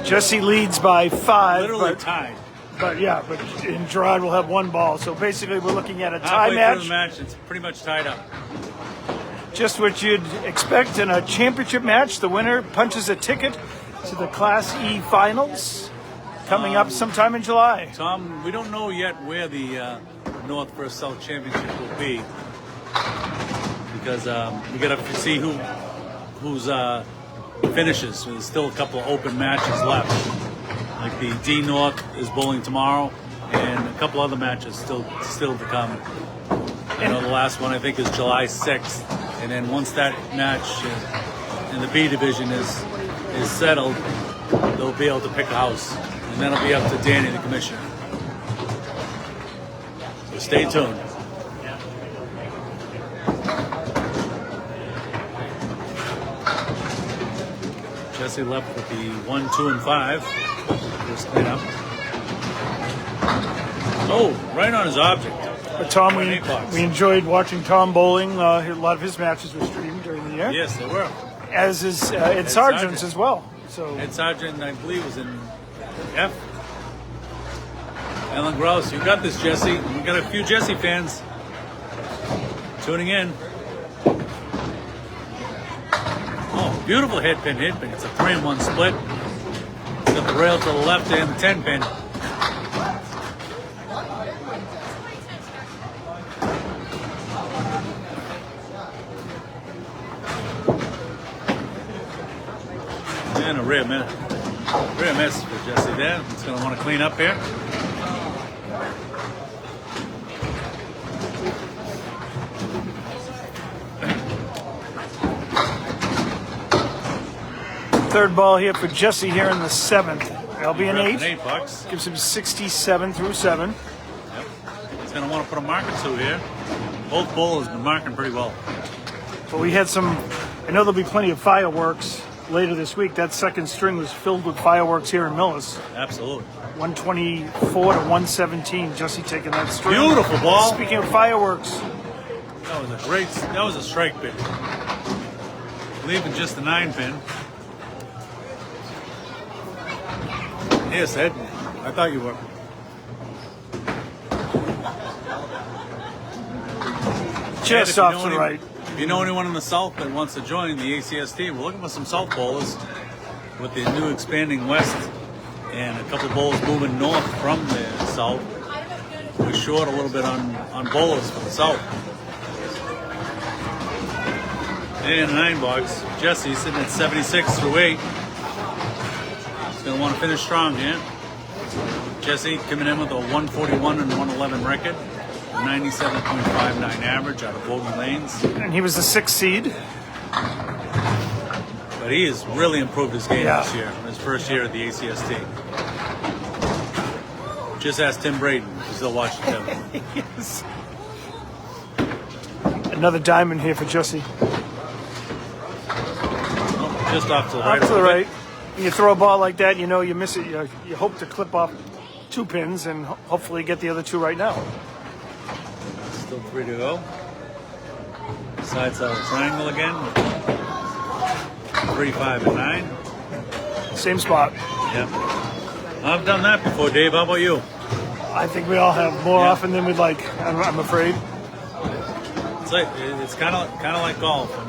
Jesse leads by 5. literally tied. But and Gerard will have 1 ball. So basically we're looking at a tie Halfway match. through the match, it's pretty much tied up. Just what you'd expect in a championship match. The winner punches a ticket to the Class E finals coming up sometime in July. Tom, we don't know yet where the North versus South Championship will be because we got to see who's finishes. So there's still a couple of open matches left. Like the D North is bowling tomorrow, and a couple other matches still to come. I know the last one I think is July 6th, and then once that match in the B division is settled, they'll be able to pick a house, and then it'll be up to Danny, the commissioner. So stay tuned. Jesse left with the 1, 2, and 5. First cleanup. Oh, right on his object. But Tom, An 8 box. we enjoyed watching Tom bowling. A lot of his matches were streamed during the year. Yes, they were. As is Ed Sargent's as well. So Ed Sargent, I believe, was in F. Alan Gross, you got this, Jesse. We got a few Jesse fans tuning in. Oh, beautiful head pin. It's a 3-in-1 split. It's got the rail to the left and the 10 pin. And a rear miss for Jesse there. He's going to want to clean up here. third ball here for Jesse here in the 7th. That'll be an 8. An $8. Gives him 67 through 7. Yep. He's going to want to put a marker to here. Both bowlers have been marking pretty well. But we had I know there'll be plenty of fireworks later this week. That second string was filled with fireworks here in Millis. Absolutely. 124 to 117. Jesse taking that string. Beautiful ball. Speaking of fireworks, That was a strike pin. Leaving just the 9 pin. Yes, Ed. I thought you were. just off the right. If you know anyone in the South that wants to join the ACST, we're looking for some South bowlers with the new expanding West and a couple of bowlers moving north from the South. We're short a little bit on bowlers for the South. And 9 box. Jesse sitting at 76 through 8. He's going to want to finish strong here. Jesse coming in with a 141 and 111 record. 97.59 average out of Bogey Lanes. And he was the 6th seed. But he has really improved his game this year, his first year at the ACST. Just ask Tim Braden, he's still watching him. Yes. Another diamond here for Jesse. Oh, just off to the right. Off to the right. When you throw a ball like that, you know you miss it. You hope to clip off 2 pins and hopefully get the other 2 right now. Still 3 to go. Side saddle triangle again. 3, 5, and 9. Same spot. Yep. I've done that before, Dave. How about you? I think we all have more often than we'd like. I'm afraid. It's kind of like golf when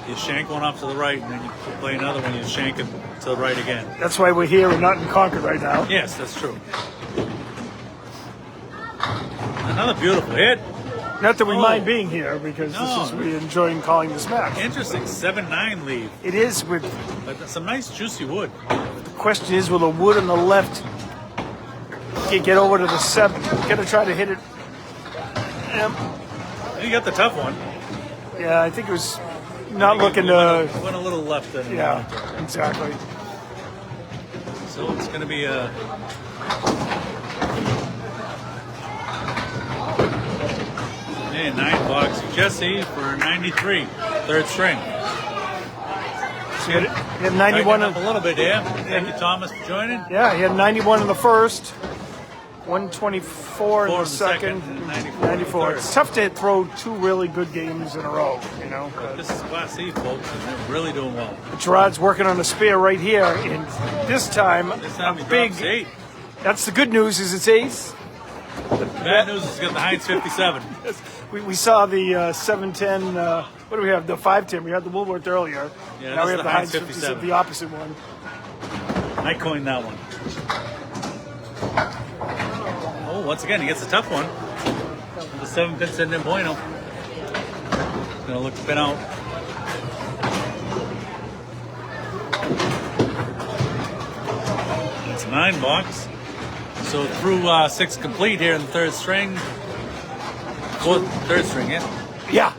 you shank one off to the right and then you play another one, you shank it to the right again. That's why we're here and not in Concord right now. Yes, that's true. Another beautiful hit. Not that we mind being here because we're enjoying calling this match. Interesting 7-9 lead. It is with But some nice juicy wood. question is, will the wood on the left get over to the 7? Gonna try to hit it. You got the tough one. Yeah, I think it was not looking to. Went a little left. Yeah, exactly. So it's going to be a. And $9 Jesse for 93, third string. So he had 91 up a little bit there. Thank you, Thomas, for joining. Yeah, he had 91 in the first, 124 in the second, and 94 in the third. It's tough to throw 2 really good games in a row, you know. This is Class C, folks, and they're really doing well. Gerard's working on a spare right here, and this time he big. drops 8. That's the good news, is it's ace. Bad news is he's got the Heinz 57. We saw the 710. What do we have? The 510. We had the Woolworth earlier. Yeah, now we that's have the Heinz 57. The opposite one. I coined that one. Oh, once again, he gets a tough one. The 7-pin sitting in bueno. Gonna look to pin out. It's $9. So through 6 complete here in the third string. Third string, yeah? Yeah.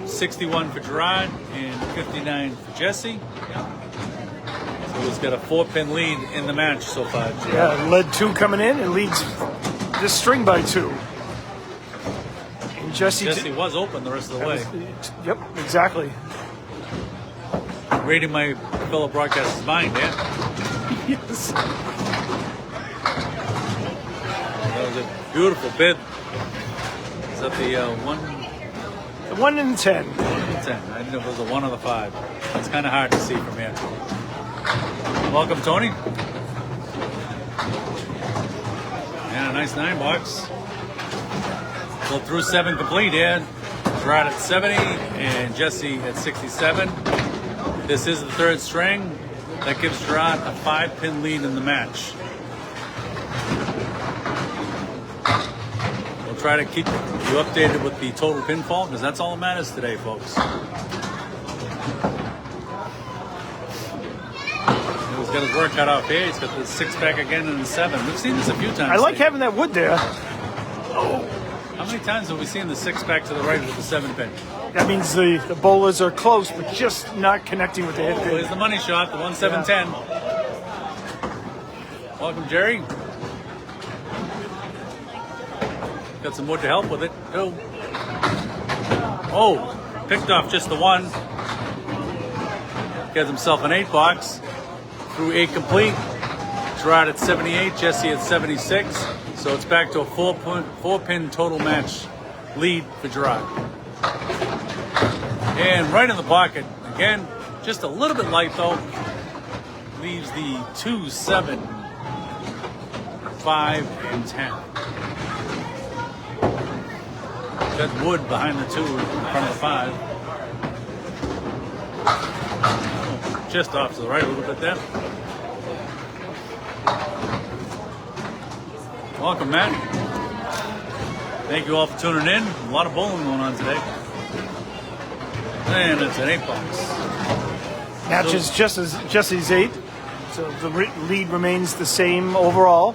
61 for Gerard and 59 for Jesse. So he's got a 4-pin lead in the match so far. Gerard. Yeah, led 2 coming in and leads this string by 2. And Jesse was open the rest of the way. Yep, exactly. Reading my fellow broadcaster's mind, yeah? Yes. That was a beautiful bid. Is that the 1? The 1 in 10. 1 in 10. I didn't know if it was a 1 or the 5. It's kind of hard to see from here. Welcome, Tony. Yeah, nice $9. So through 7 complete here. Gerard at 70 and Jesse at 67. This is the third string. That gives Gerard a 5-pin lead in the match. We'll try to keep you updated with the total pinfall because that's all that matters today, folks. He's got his work cut out here. He's got the 6-pack again and the 7. We've seen this a few times. I like having that wood there. How many times have we seen the 6-pack to the right with the 7-pin? That means the bowlers are close, but just not connecting with the head Oh, pin. there's the money shot, the 1-7-10. Welcome, Jerry. Got some wood to help with it. Oh, picked off just the 1. Gets himself an 8 through 8 complete. Gerard at 78, Jesse at 76. So it's back to a 4-pin total match lead for Gerard. And right in the pocket, again, just a little bit light though. Leaves the 2, 7, 5, and 10. Got wood behind the 2 in front of the 5. Just off to the right a little bit there. Welcome, Matt. Thank you all for tuning in. A lot of bowling going on today. And it's an $8. Matches just as Jesse's 8. So the lead remains the same overall.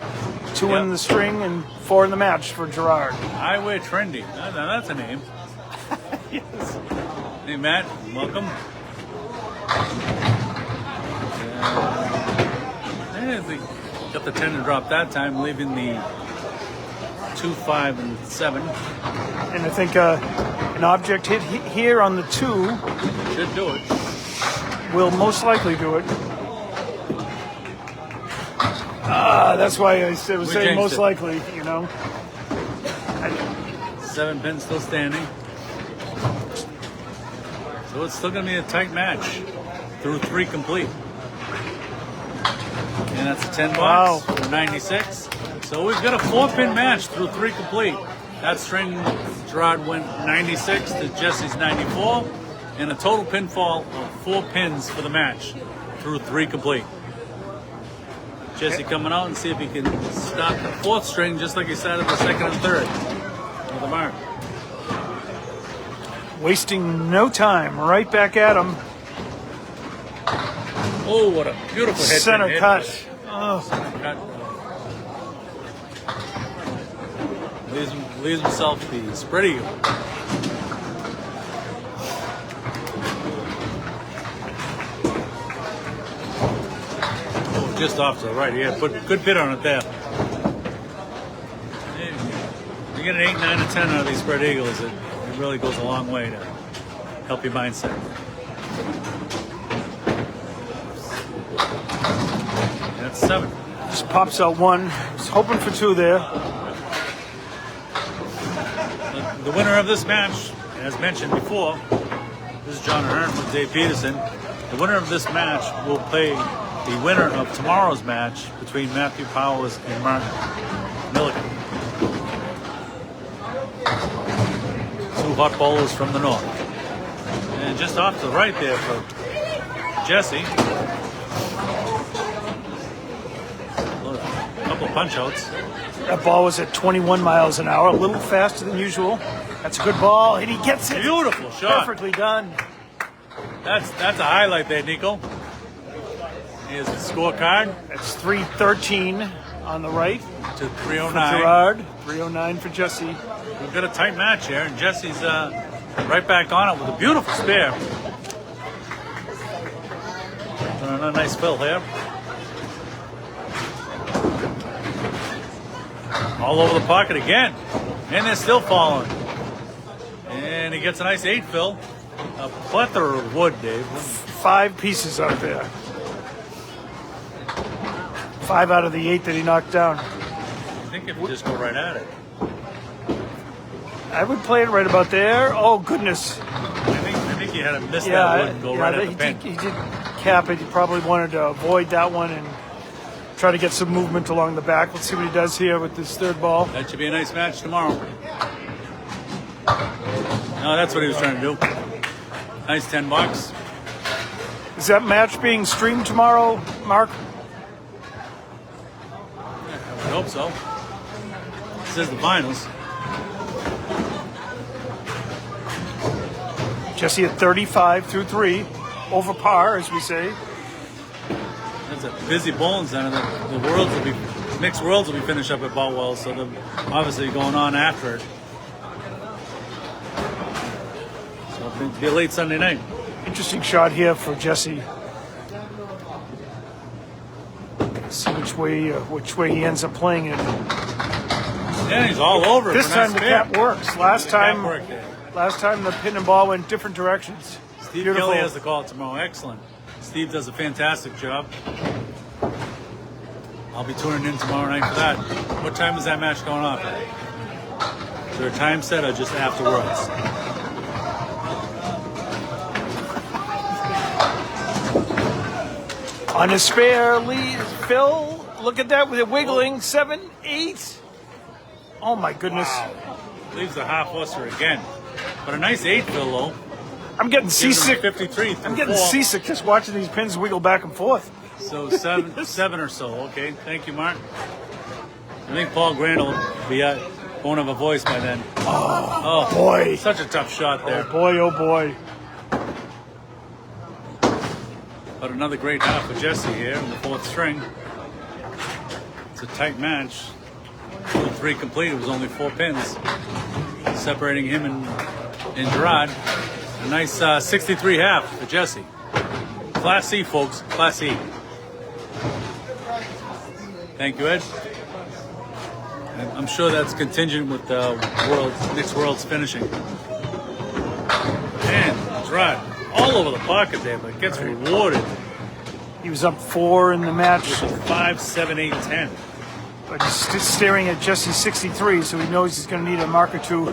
2 in the string and 4 in the match for Gerard. I wear trendy. Now that's a name. Yes. Hey, Matt. Welcome. They got the 10 to drop that time, leaving the 2, 5, and 7. And I think an object hit here on the 2 Should do it. will most likely do it. That's why I was saying most likely, you know. 7 pins still standing. So it's still going to be a tight match through 3 complete. And that's a 10 Wow. for 96. So we've got a 4-pin match through 3 complete. That string, Gerard went 96 to Jesse's 94, and a total pinfall of 4 pins for the match through 3 complete. Jesse coming out and see if he can stop the 4th string just like he started the 2nd and 3rd with a mark. Wasting no time. Right back at him. Oh, what a beautiful hit. Center cut. Cut. Leaves himself the spread eagle. Oh, just off to the right. Yeah, put good bit on it there. You get an 8, 9, or 10 out of these spread eagles, it really goes a long way to help your mindset. That's 7. Just pops out 1. He's hoping for 2 there. The winner of this match, as mentioned before, this is John Ahearn with Dave Peterson. The winner of this match will play the winner of tomorrow's match between Matthew Powers and Mark Milligan. 2 hot bowlers from the north. And just off to the right there for Jesse. A couple of punch outs. That ball was at 21 miles an hour, a little faster than usual. That's a good ball, and he gets it. Beautiful shot. Perfectly done. That's a highlight there, Nico. Here's the scorecard. That's 313 on the right. To 309. For Gerard, 309 for Jesse. We've got a tight match here, and Jesse's right back on it with a beautiful spare. A nice fill here. All over the pocket again. And they're still falling. And he gets a nice 8 fill. A plethora of wood, Dave. 5 pieces out there. 5 out of the 8 that he knocked down. I think if you just go right at it. I would play it right about there. Oh, goodness. I think you had to miss that wood and go right at the pin. He did cap it. He probably wanted to avoid that one and try to get some movement along the back. Let's see what he does here with this 3rd ball. That should be a nice match tomorrow. No, that's what he was trying to do. Nice $10. Is that match being streamed tomorrow, Mark? I hope so. This is the finals. Jesse at 35 through 3, over par, as we say. It's a busy bowling center. The worlds will be mixed worlds will be finished up at Boutwell, so they're obviously going on after it. So it'll be a late Sunday night. Interesting shot here for Jesse. See which way he ends up playing it. Yeah, he's all over it. This time the cap works. Last time the pin and ball went different directions. Steve Beautiful. Kelly has the call tomorrow. Excellent. Steve does a fantastic job. I'll be tuning in tomorrow night for that. What time is that match going off? Is there a time set or just afterwards? On his spare lead, Phil, look at that with it wiggling. 7, 8. Oh my goodness. Wow. Leaves the half Worcester again. But a nice 8 fill though. I'm getting seasick. 53 I'm getting 4. seasick just watching these pins wiggle back and forth. So 7 or so. Okay, thank you, Mark. I think Paul Grant will be won't have a voice by then. Oh boy. Such a tough shot there. Oh boy, oh boy. But another great half for Jesse here in the 4th string. It's a tight match. 2-3 complete. It was only 4 pins separating him and Gerard. A nice 63 half for Jesse. Class C, folks. Class C. Thank you, Ed. And I'm sure that's contingent with the mixed worlds finishing. And Gerard all over the pocket there, but gets rewarded. He was up 4 in the match. 5, 7, 8, 10. But he's still staring at Jesse 63, so he knows he's going to need a mark or 2.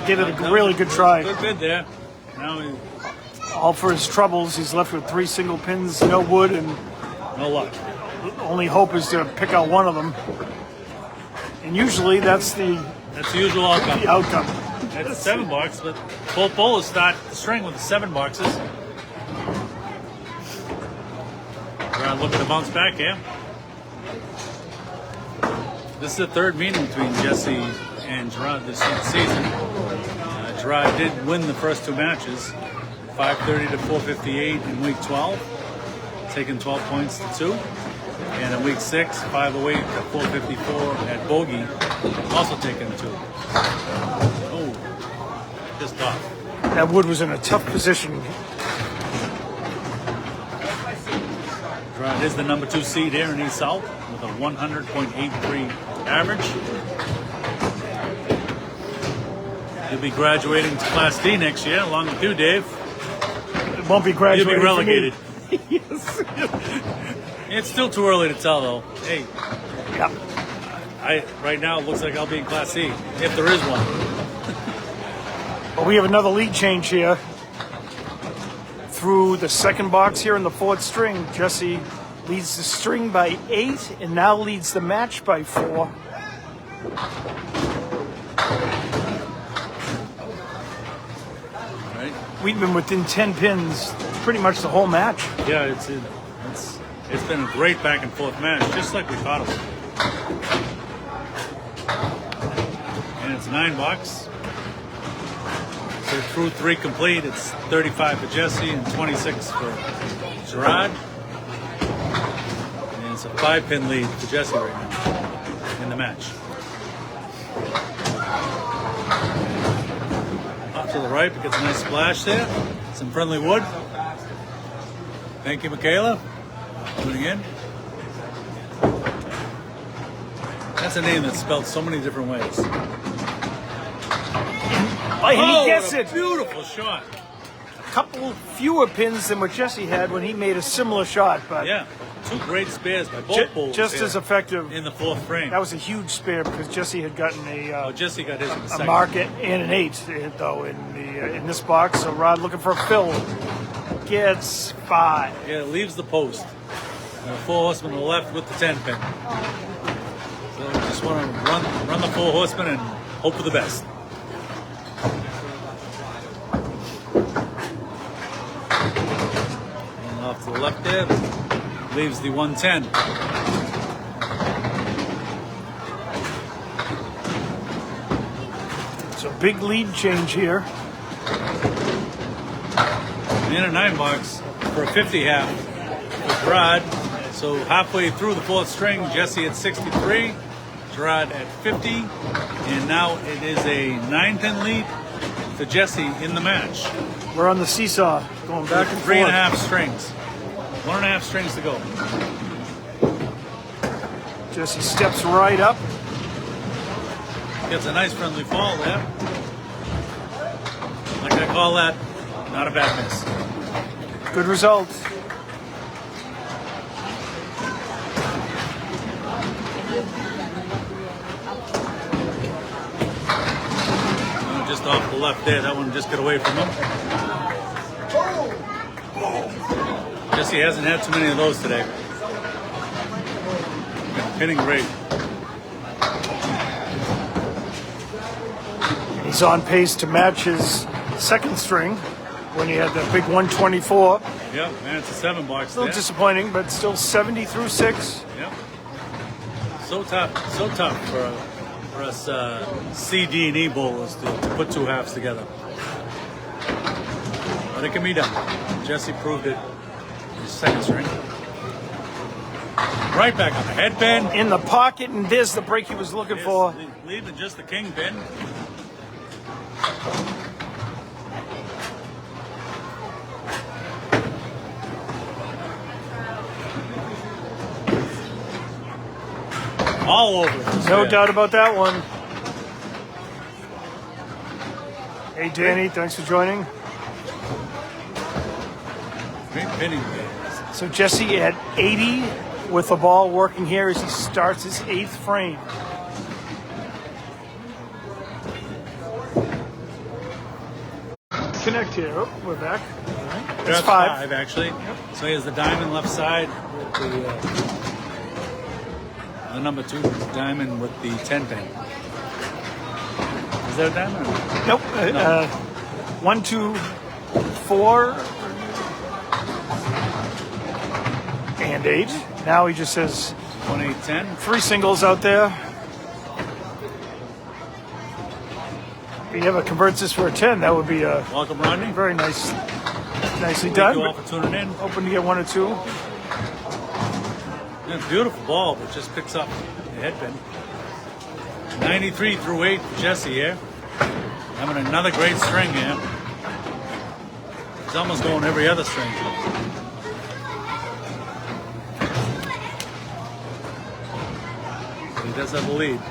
Gave it a really good try. Good bid there. Now all for his troubles, he's left with 3 single pins, no wood, and no luck. Only hope is to pick out one of them. And usually that's the usual outcome. The outcome. That's $7, but both bowlers start the string with the $7. We're looking to bounce back here. This is the 3rd meeting between Jesse and Gerard this season. Gerard did win the first 2 matches, 530 to 458 in week 12. taking 12 points to 2. And in week 6, 508 to 454 at Bogey, also taking 2. Oh, just off. That wood was in a tough position. Gerard is the number 2 seed here in East South with a 100.83 average. He'll be graduating to Class D next year, along with you, Dave. It won't be graduating. He'll be relegated. Yes. It's still too early to tell, though. Hey, Yeah. right now it looks like I'll be in Class C, if there is one. Well, we have another lead change here. Through the second box here in the 4th string, Jesse leads the string by 8 and now leads the match by 4. Right? We've been within 10 pins pretty much the whole match. Yeah, it's been a great back and forth match, just like we thought it would. And it's 9 bucks. So through 3 complete, it's 35 for Jesse and 26 for Gerard. And it's a 5-pin lead for Jesse right now in the match. Off to the right, but gets a nice splash there. Some friendly wood. Thank you, Michaela. Tuning in. That's a name that's spelled so many different ways. Oh, he gets what a it. Beautiful shot. A couple fewer pins than what Jesse had when he made a similar shot, but Yeah, 2 great spares by both bowlers just here as effective. in the 4th frame. That was a huge spare because Jesse had gotten Jesse got his in the a second. market and an 8 though in this box. So Rod looking for a fill gets 5. Yeah, it leaves the post. And the 4 horsemen on the left with the 10 pin. So just want to run the 4 horsemen and hope for the best. And off to the left there, leaves the 110. So big lead change here. And in a 9 box for a 50 half with Gerard. So halfway through the 4th string, Jesse at 63, Gerard at 50, and now it is a 9-pin lead to Jesse in the match. We're on the seesaw, going back and 3.5 forth. strings. 1.5 strings to go. Jesse steps right up. Gets a nice friendly fall there. Like I call that, not a bad miss. Good result. Just off the left there, that one just got away from him. Jesse hasn't had too many of those today. Been pinning great. He's on pace to match his second string when he had that big 124. Yep, man, it's a 7 box A little there. disappointing, but still 70 through 6. Yep. So tough for us CD&E bowlers to put 2 halves together. But it can be done. Jesse proved it in his second string. Right back on the headband. In the pocket, and there's the break he was looking for. Leaving just the kingpin. All over. No doubt about that one. Hey, Danny, thanks for joining. Great pinning. So Jesse at 80 with the ball working here as he starts his 8th frame. Connect here. Oh, we're back. That's That's 5. actually. So he has the diamond left side with the number 2 diamond with the 10 pin. Is that a diamond? Nope. No. 1, 2, 4, and 8. Now he just says 1, 8, 10. 3 singles out there. If he ever converts this for a 10, that would be a Welcome, Rodney. very nicely Thank done. you all for tuning in. Hoping to get 1 or 2. Yeah, beautiful ball, but just picks up the headpin. 93 through 8 for Jesse here. Having another great string here. He's almost going every other string. He does have the lead.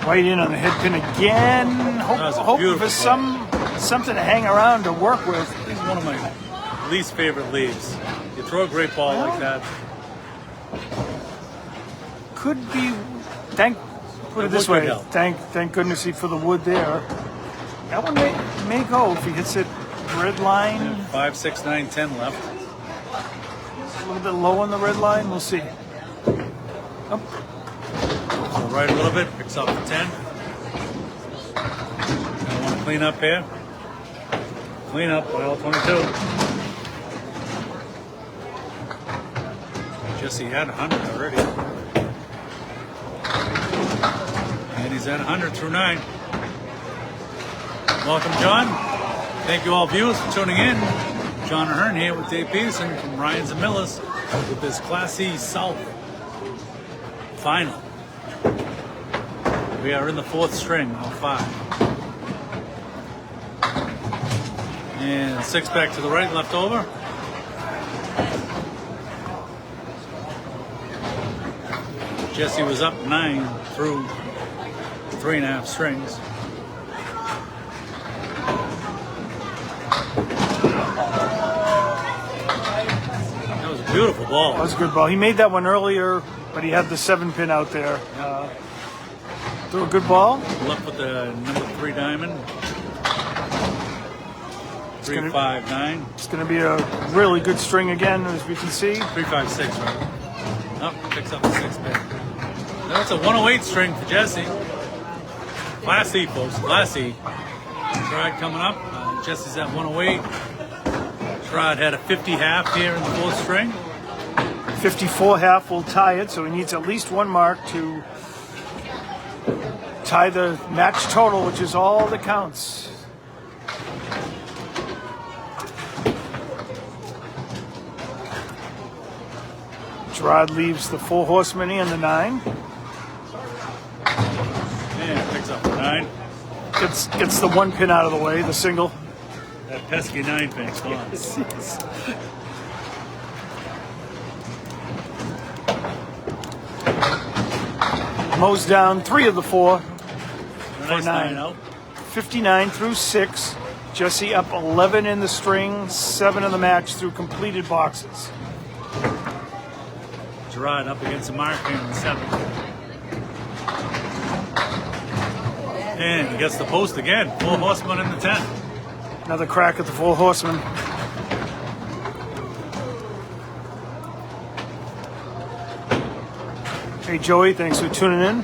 Right in on the head pin again. Hoping for something to hang around to work with. This is one of my least favorite leaves. You throw a great ball like that. Could be. Put it this way. Thank goodness for the wood there. That one may go if he hits it red line. 5, 6, 9, 10 left. A little bit low on the red line. We'll see. Oh. So right a little bit, picks up the 10. I want to clean up here. Clean up, pile 22. Jesse had 100 already. And he's at 100 through 9. Welcome, John. Thank you all viewers for tuning in. John Ahearn here with Dave Peterson from Ryan's and Millis with this Class E South final. We are in the 4th string of 5. And 6 back to the right, left over. Jesse was up 9 through 3.5 strings. That was a beautiful ball. That was a good ball. He made that one earlier, but he had the 7 pin out there. Threw a good ball. Left with the number 3 diamond. 3, 5, 9. It's going to be a really good string again, as we can see. 3, 5, 6, right? Oh, picks up the 6 pin. That's a 108 string for Jesse. Class E, folks. Class E. Gerard coming up. Jesse's at 108. Gerard had a 50 half here in the 4th string. 54 half will tie it, so he needs at least one mark to tie the match total, which is all that counts. Gerard leaves the 4 horsemen and the 9. And picks up the 9. Gets the 1 pin out of the way, the single. That pesky 9 pin. Come on. Mows down 3 of the 4 for Nice 9. out. 59 through 6. Jesse up 11 in the string, 7 in the match through completed boxes. Gerard up against the mark here in the 7th. And he gets the post again. 4 horsemen in the 10. Another crack at the 4 horsemen. Hey Joey, thanks for tuning in.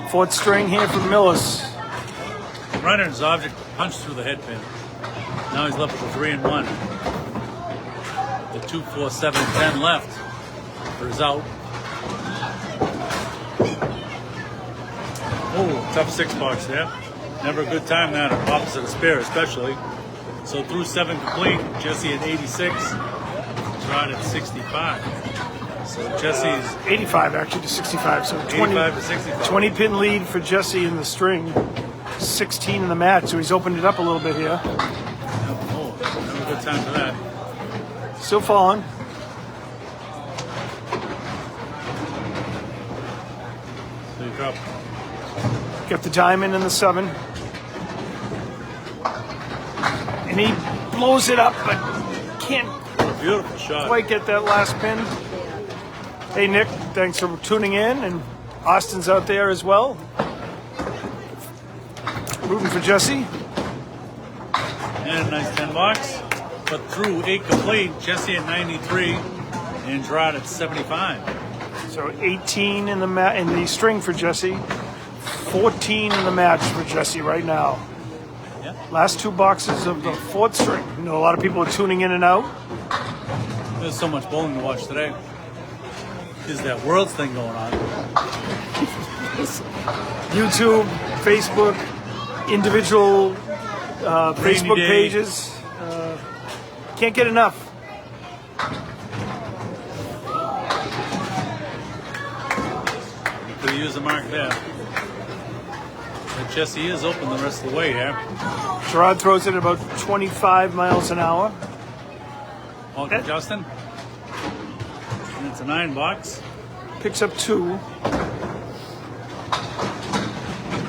4th string here from Millis. Runner's object punched through the head pin. Now he's left with a 3 and 1. The 2, 4, 7, 10 left for his out. Oh, tough 6 box there. Never a good time that opposite of spare, especially. So through 7 complete, Jesse at 86, Gerard at 65. So Jesse's 85 actually to 65. So 85 to 65. 20 pin lead for Jesse in the string. 16 in the match, so he's opened it up a little bit here. Oh, never a good time for that. Still falling. So you drop. Got the diamond in the 7. And he blows it up, but can't Beautiful shot. quite get that last pin. Hey Nick, thanks for tuning in, and Austin's out there as well. Rooting for Jesse. And a nice 10 box. But through 8 complete, Jesse at 93 and Gerard at 75. So 18 in the string for Jesse. 14 in the match for Jesse right now. Yeah. Last 2 boxes of the 4th string. You know, a lot of people are tuning in and out. There's so much bowling to watch today. Is that Worlds thing going on? YouTube, Facebook, individual Facebook day. pages. Can't get enough. use the mark there. But Jesse is open the rest of the way here. Gerard throws it about 25 miles an hour. Welcome, Justin. And it's a 9 box. Picks up 2.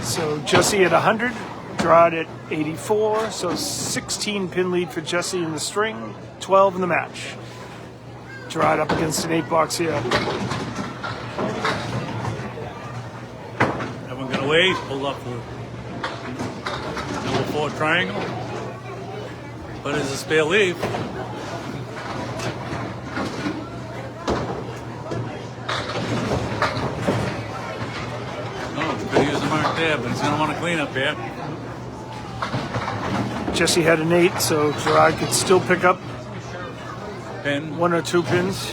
So Jesse at 100, Gerard at 84. So 16 pin lead for Jesse in the string, 12 in the match. Gerard up against an 8 box here. Everyone got away, pulled up the number 4 triangle. But it's a spare leaf. Could use a mark there, but he's going to want to clean up here. Jesse had an 8, so Gerard could still pick up Pin. 1 or 2 pins.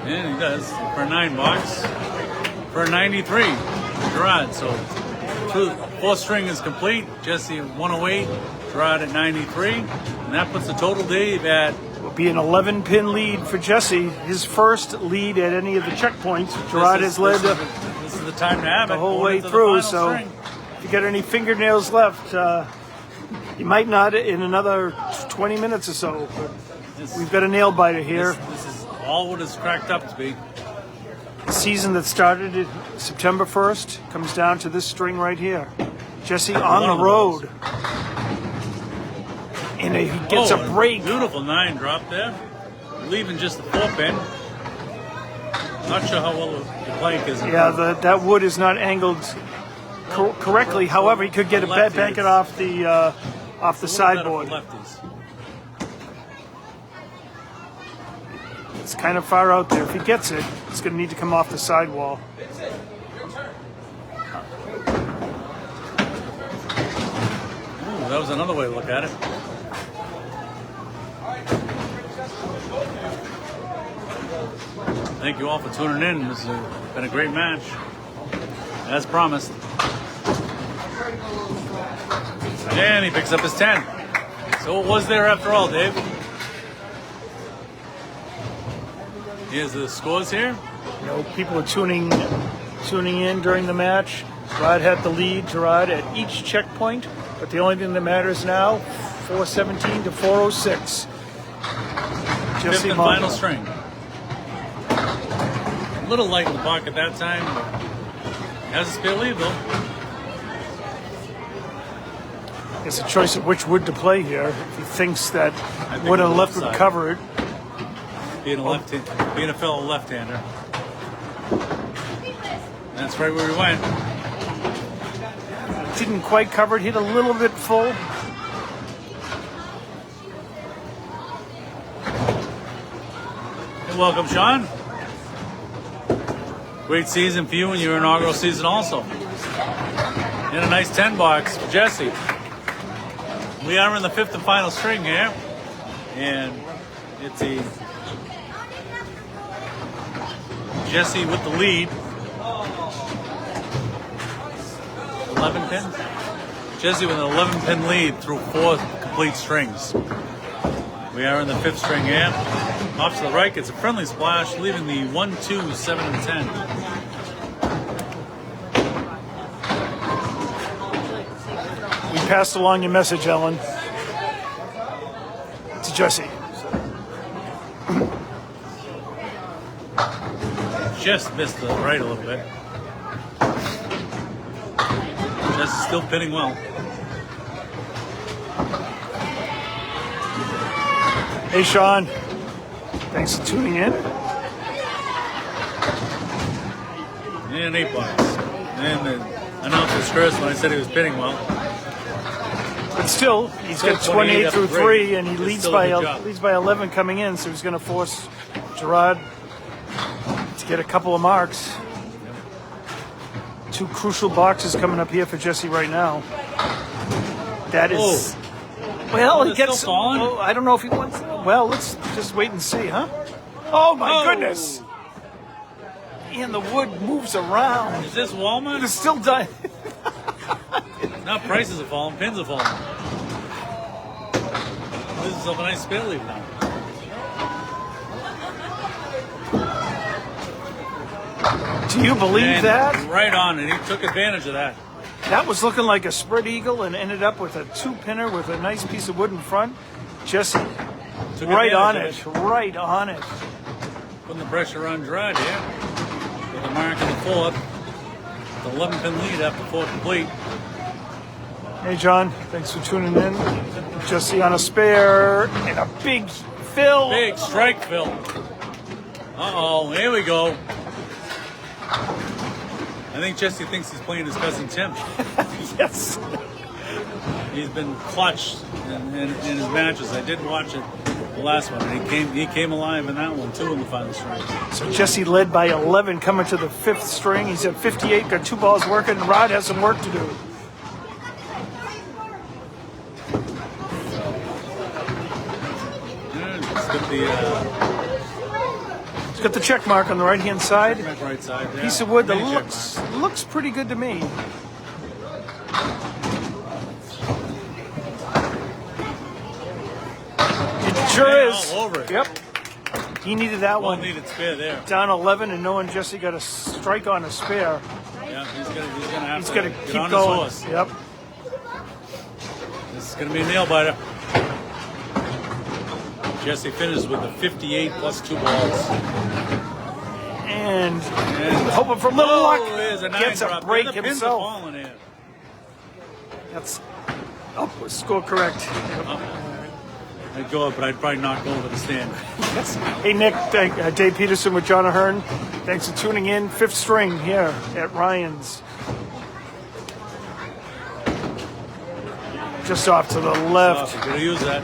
And he does for a 9 box. For a 93, Gerard. So 4th string is complete. Jesse at 108, Gerard at 93. And that puts the total, Dave, at Will be an 11 pin lead for Jesse. His first lead at any of the checkpoints. Gerard has led this is the time to have the it. whole Going way into the through. final So string. if you got any fingernails left, you might not in another 20 minutes or so. But we've got a nail biter here. This is all what it's cracked up to be. The season that started September 1st comes down to this string right here. Jesse on the road. And he gets a break. Beautiful 9 drop there. Leaving just the 4 pin. Not sure how well the plank is. Yeah, that wood is not angled correctly. However, he could get bank it off the sideboard. It's kind of far out there. If he gets it, it's going to need to come off the sidewall. Ooh, that was another way to look at it. Thank you all for tuning in. This has been a great match, as promised. And he picks up his 10. So it was there after all, Dave. Here's the scores here. You know, people are tuning in during the match. Gerard had the lead, Gerard at each checkpoint, but the only thing that matters now, 417 to 406. Fifth and final string. A little light in the pocket that time, but has a spare lead though. It's a choice of which wood to play here. If he thinks that wood on the left would cover it. Being a fellow left-hander. That's right where we went. Didn't quite cover it, hit a little bit full. And welcome, Sean. Great season for you and your inaugural season also. And a nice 10 box for Jesse. We are in the 5th and final string here. And it's a Jesse with the lead. 11 pins? Jesse with an 11 pin lead through 4 complete strings. We are in the 5th string here. Off to the right, gets a friendly splash, leaving the 1, 2, 7, and 10. We passed along your message, Ellen, to Jesse. Just missed the right a little bit. Jesse's still pinning well. Hey, Sean. Thanks for tuning in. And 8 bucks. And the announcer's cursed when I said he was pinning well. But still, he's got 28 through 3, and he leads by 11 coming in, so he's going to force Gerard to get a couple of marks. 2 crucial boxes coming up here for Jesse right now. That is... Well, he gets... Oh, I don't know if he wants... Well, let's just wait and see, huh? Oh, my goodness! And the wood moves around. Is this Walmart? It's still done. Now prices are falling, pins are falling. This is a nice spare leaf now. Do you believe And that? right on, and he took advantage of that. That was looking like a spread eagle and ended up with a 2-pinner with a nice piece of wood in front. Jesse, Took right on advantage it, of right on it. Putting the pressure on Gerard here. With the mark in the fourth. The 11-pin lead after 4 complete. Hey, John, thanks for tuning in. Jesse on a spare and a big fill. Big strike, Phil. Uh-oh, here we go. I think Jesse thinks he's playing his cousin Tim. Yes. He's been clutch in his matches. I did watch it, the last one, and he came alive in that one too in the final string. So Jesse led by 11 coming to the 5th string. He's at 58, got 2 balls working. Rod has some work to do. It's got the check mark on the right-hand side. Right side, yeah. Piece of wood that Mini check looks pretty good to me. It sure Yeah, is. all over it. Yep. He needed that Well one. needed spare there. Down 11 and knowing Jesse got a strike on a spare. Yeah, he's gonna have He's to gonna get keep on going. his horse. Yep. This is gonna be a nail biter. Jesse finishes with a 58 plus 2 balls. And hoping for a little luck. There's a 9 Gets a drop. break The pins are himself. falling here. That's score correct. I'd go up, but I'd probably not go over the stand. Yes. Hey Nick, Dave Peterson with John Ahearn. Thanks for tuning in. 5th string here at Ryan's. Just off to the left. You're gonna use that.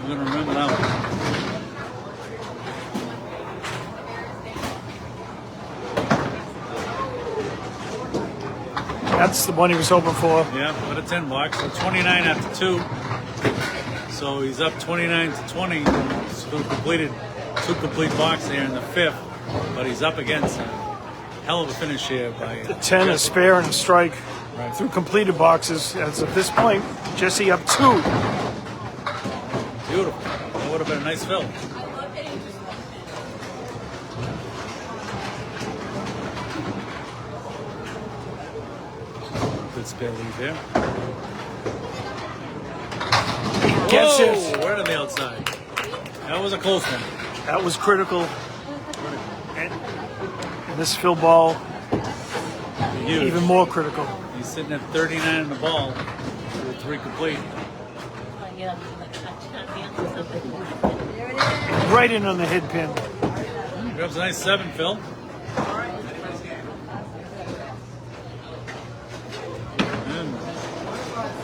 I'm gonna remember that one. That's the one he was hoping for. Yeah, but a 10 box. So 29 after 2. So he's up 29 to 20. Still completed 2 complete boxes here in the 5th. But he's up against a hell of a finish here by The 10, a spare, and a strike. Right. Through completed boxes. As of this point, Jesse up 2. Beautiful. That would have been a nice fill. Good spare lead there. Gets Whoa, it. right on the outside. That was a close one. That was critical. And this fill ball, Huge. even more critical. He's sitting at 39 in the ball with 3 complete. Right in on the head pin. Grabs a nice 7, Phil.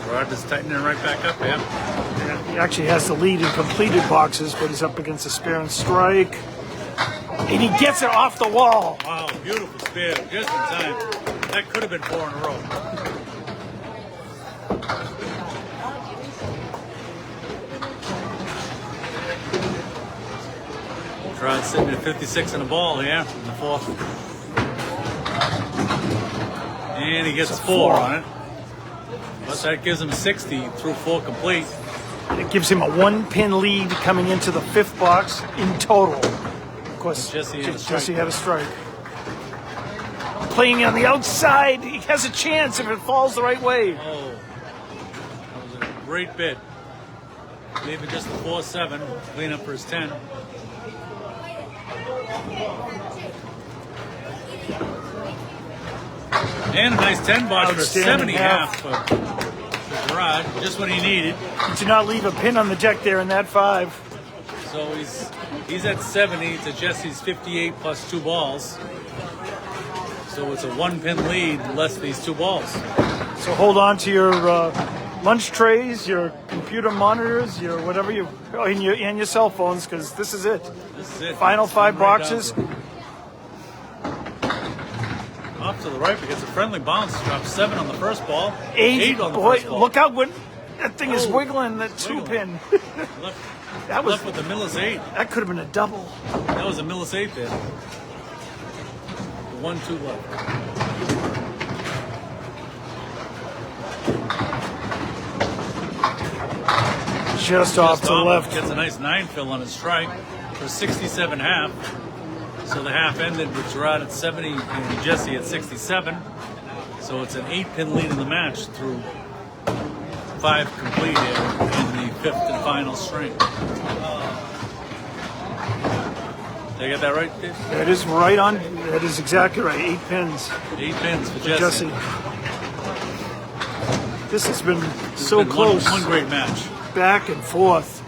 Gerard is tightening it right back up, yeah. And he actually has the lead in completed boxes, but he's up against a spare and strike. And he gets it off the wall. Wow, beautiful spare, just in time. That could have been 4 in a row. Gerard sitting at 56 in the ball here in the 4th. And he gets 4 on it. But that gives him 60 through 4 complete. It gives him a 1-pin lead coming into the 5th box in total. Of course, Jesse had a strike. Playing on the outside, he has a chance if it falls the right way. Oh, that was a great bit. Leaving just the 4-7, clean up for his 10. And a nice 10 box for Outstanding 70.5 for Gerard, just what he needed. He did not leave a pin on the deck there in that 5. So he's at 70 to Jesse's 58 plus 2 balls. So it's a 1-pin lead, less these 2 balls. So hold on to your lunch trays, your computer monitors, your whatever and your cell phones, because this is it. This is it. Final 5 Right boxes. Off to the right, but gets a friendly bounce. Drops 7 on the first ball. 8 on the boy, first ball. look out when that thing is Oh, wiggling. The 2-pin. Left, That was left with the Millis 8. that could have been a double. That was a Millis 8 there. 1-2 left. Just off to the left. Gets a nice 9 fill on his strike for 67.5. So the half ended with Gerard at 70 and Jesse at 67. So it's an 8-pin lead in the match through 5 complete here in the 5th and final string. Did I get that right, Dave? That is right on. That is exactly right. 8 pins. 8 pins for Jesse. This has been so close. One great match. Back and forth.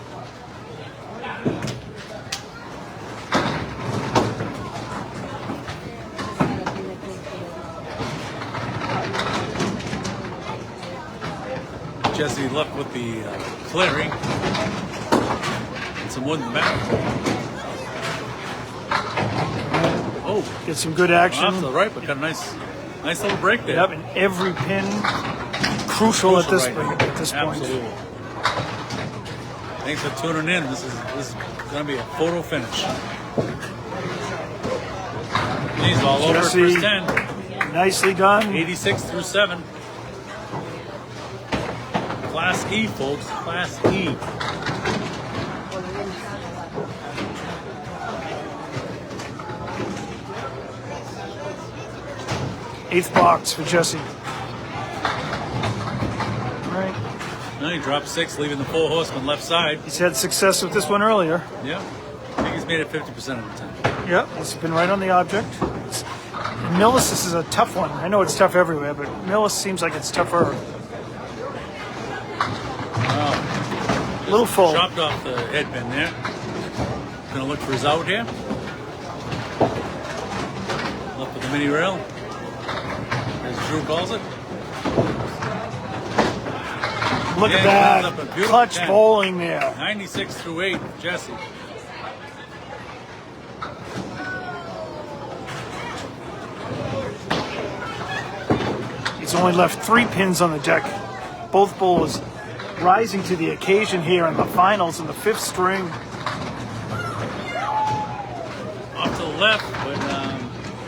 Jesse left with the clearing and some wood in the back. Oh, get some good action. Off to the right, but got a nice little break there. Yep, and every pin crucial at this point. Absolutely. Thanks for tuning in. This is going to be a photo finish. He's all over Jesse, first 10. Nicely done. 86 through 7. Class E, folks. Class E. Eighth box for Jesse. All right. Now he dropped 6, leaving the 4 horseman left side. He's had success with this one earlier. Yeah. I think he's made it 50% of the time. Yep, he's been right on the object. Millis, this is a tough one. I know it's tough everywhere, but Millis seems like it's tougher. A little full. Chopped off the head pin there. Gonna look for his out here. Left with the mini rail. As Drew calls it. Look at that. Clutch 10. bowling there. 96 through 8, Jesse. He's only left 3 pins on the deck. Both bowlers rising to the occasion here in the finals in the 5th string. Off to the left, but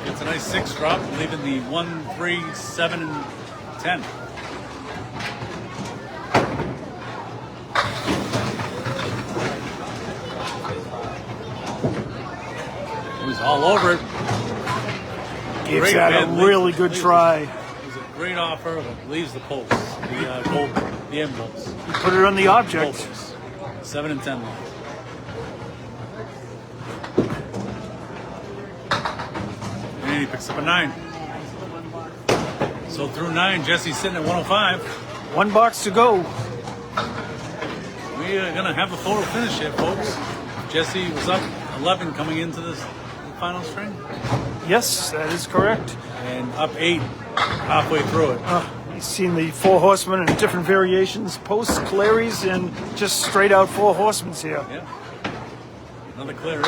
gets a nice 6 drop, leaving the 1, 3, 7, and 10. He's all over it. Gives that a really good try. It was a great offer, but leaves the post, the end bolts. He put it on the object. 7 and 10 left. And he picks up a 9. So through 9, Jesse's sitting at 105. 1 box to go. We are going to have a photo finish here, folks. Jesse was up 11 coming into this final string. Yes, that is correct. And up 8 halfway through it. You've seen the 4 horsemen and different variations, posts, clearies, and just straight out 4 horsemen here. Yeah. Another clearing.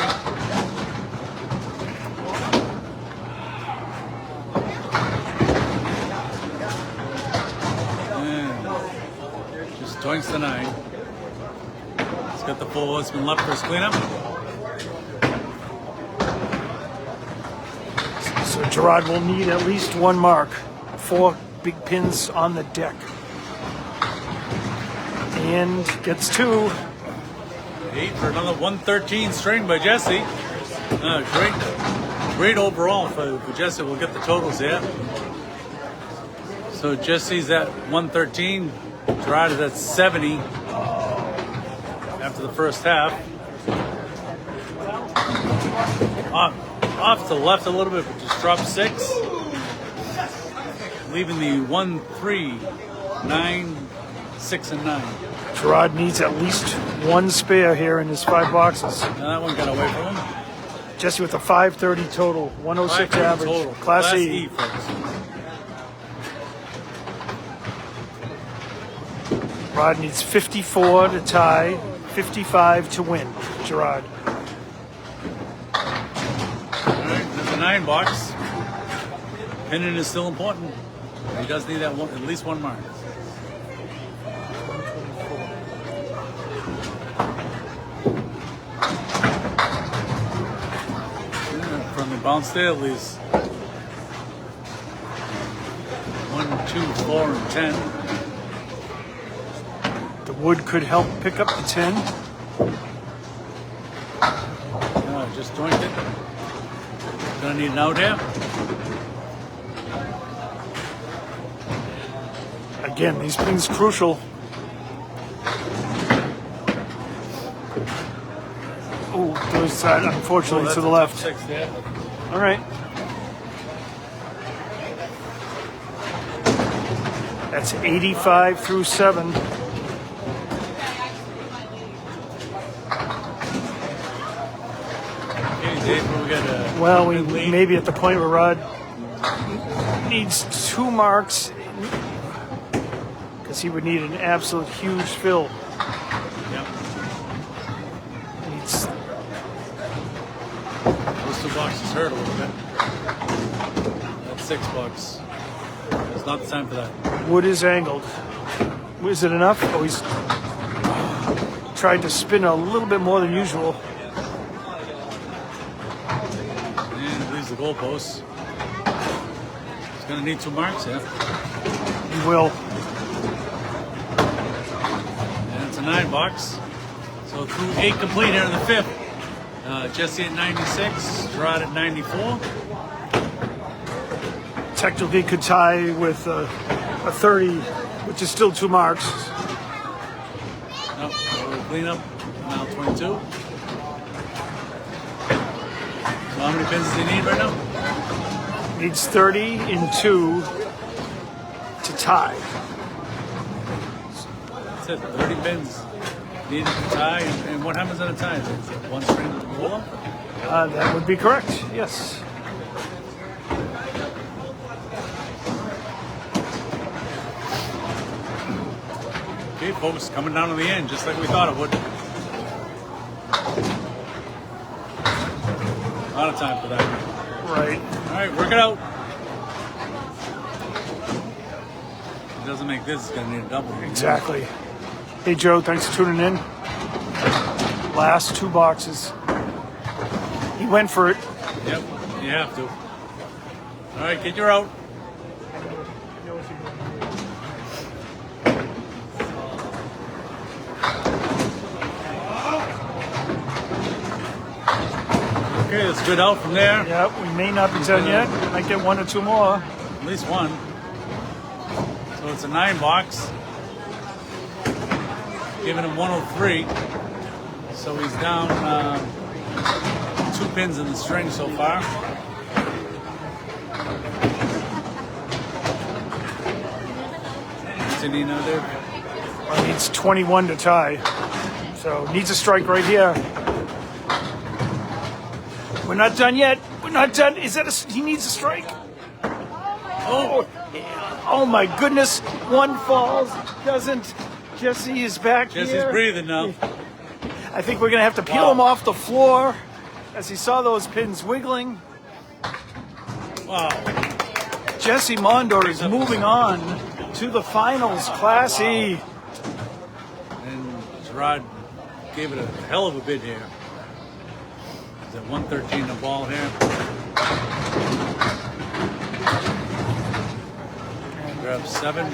And just joints the 9. He's got the 4 horsemen left for his cleanup. So Gerard will need at least 1 mark. 4 big pins on the deck. And gets 2. 8 for another 113 string by Jesse. Great overall for Jesse. We'll get the totals here. So Jesse's at 113. Gerard is at 70 after the first half. Off to the left a little bit, but just dropped 6. Leaving the 1, 3, 9, 6, and 9. Gerard needs at least 1 spare here in his 5 boxes. Now that one got away from him. Jesse with a 530 total, 106 average. Total. Class E. Folks. Gerard needs 54 to tie, 55 to win. Gerard. All right, there's a 9 box. Pinning is still important. He does need that one, at least 1 mark. Yeah, from the bounce there, at least 1, 2, 4, and 10. The wood could help pick up the 10. Just jointed. Gonna need an out here. Again, these pins crucial. Oh, there's side, unfortunately, That's to the a left. top 6 there. All right. That's 85 through 7. Okay, Dave, we got a Well, we lead. may be at the point where Rod needs 2 marks because he would need an absolute huge fill. Yep. Needs, Those 2 boxes hurt a little bit. That's $6. It's not the time for that. wood is angled. Is it enough? Oh, he's tried to spin a little bit more than usual. And it leaves the goalposts. He's gonna need 2 marks, yeah. He will. And it's a 9 box. So through 8 complete here in the 5th. Jesse at 96, Gerard at 94. Technically could tie with a 30, which is still 2 marks. Nope, we'll clean up. Now 22. So how many pins does he need right now? Needs 30 in 2 to tie. That's it, 30 pins needed to tie. And what happens on a tie? Is it 1 string pull? That would be correct, yes. Okay, folks, coming down to the end, just like we thought it would. A lot of time for that. Right. All right, work it out. If it doesn't make this, it's gonna need a double. Exactly. Hey, Joe, thanks for tuning in. Last 2 boxes. He went for it. Yep, you have to. All right, get your out. Okay, that's good out from there. Yep, we may not be done yet. Might get 1 or 2 more. At least 1. So it's a 9 box. Giving him 103. So he's down 2 pins in the string so far. What's he need now, Dave? Well, needs 21 to tie. So needs a strike right here. We're not done yet. We're not done. Is that he needs a strike? Oh, Oh my goodness. 1 falls. Doesn't. Jesse is back Jesse's here. breathing now. I think we're going to have to peel him off the floor as he saw those pins wiggling. Wow. Jesse Mondor is moving on to the finals, Class E. And Gerard gave it a hell of a bid here. He's at 113 the ball here. Grab 7.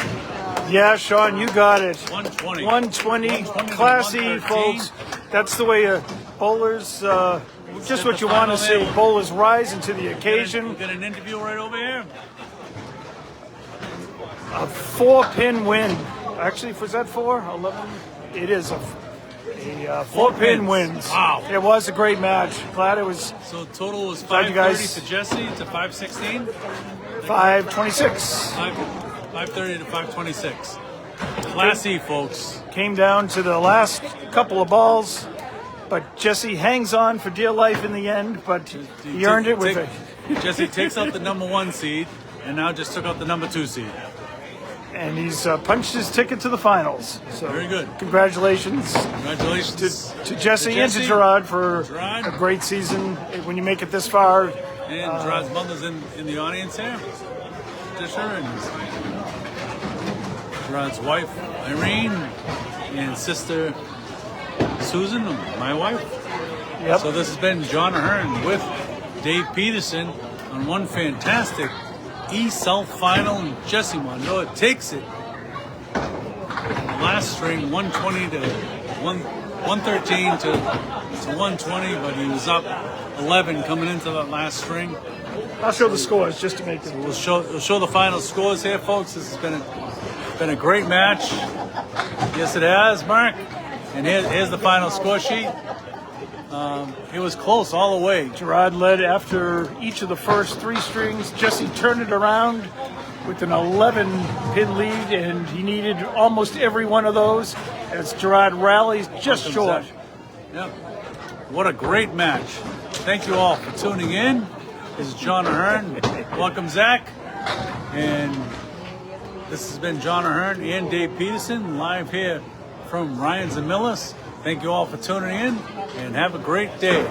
Yeah, Sean, you got it. 120. 120, 120 to Class E, 113. folks. That's the way bowlers, just what you want to see. final there. Bowlers rising to the We occasion. got an interview right over here. A 4-pin win. Actually, was that 4? 11? It is a 4-pin pins. wins. Wow. It was a great match. Glad it was So total was Glad you 530 guys- to Jesse to 516. 526. 530 to 526. Class E, folks. Came down to the last couple of balls, but Jesse hangs on for dear life in the end, but he earned it with Jesse takes out the number 1 seed and now just took out the number 2 seed. and he's punched his ticket to the finals. So Very good. Congratulations Congratulations to Jesse and to Gerard for Gerard. a great season. When you make it this far, And Gerard's mother's in the audience here. Disher and Gerard's wife, Irene, and sister, Susan, my wife. yep. So this has been John Ahearn with Dave Peterson on one fantastic East South final. And Jesse Mondor takes it. The last string, 120 to 113 to 120, but he was up 11 coming into that last string. I'll show the scores just to make it. We'll show the final scores here, folks. This has been a great match. Yes, it has, Mark. And here's the final score sheet. It was close all the way. Gerard led after each of the first 3 strings. Jesse turned it around with an 11-pin lead, and he needed almost every one of those as Gerard rallies just short. Yep. What a great match. Thank you all for tuning in. This is John Ahearn. Welcome, Zach. And this has been John Ahearn and Dave Peterson live here from Ryan's and Millis. Thank you all for tuning in, and have a great day.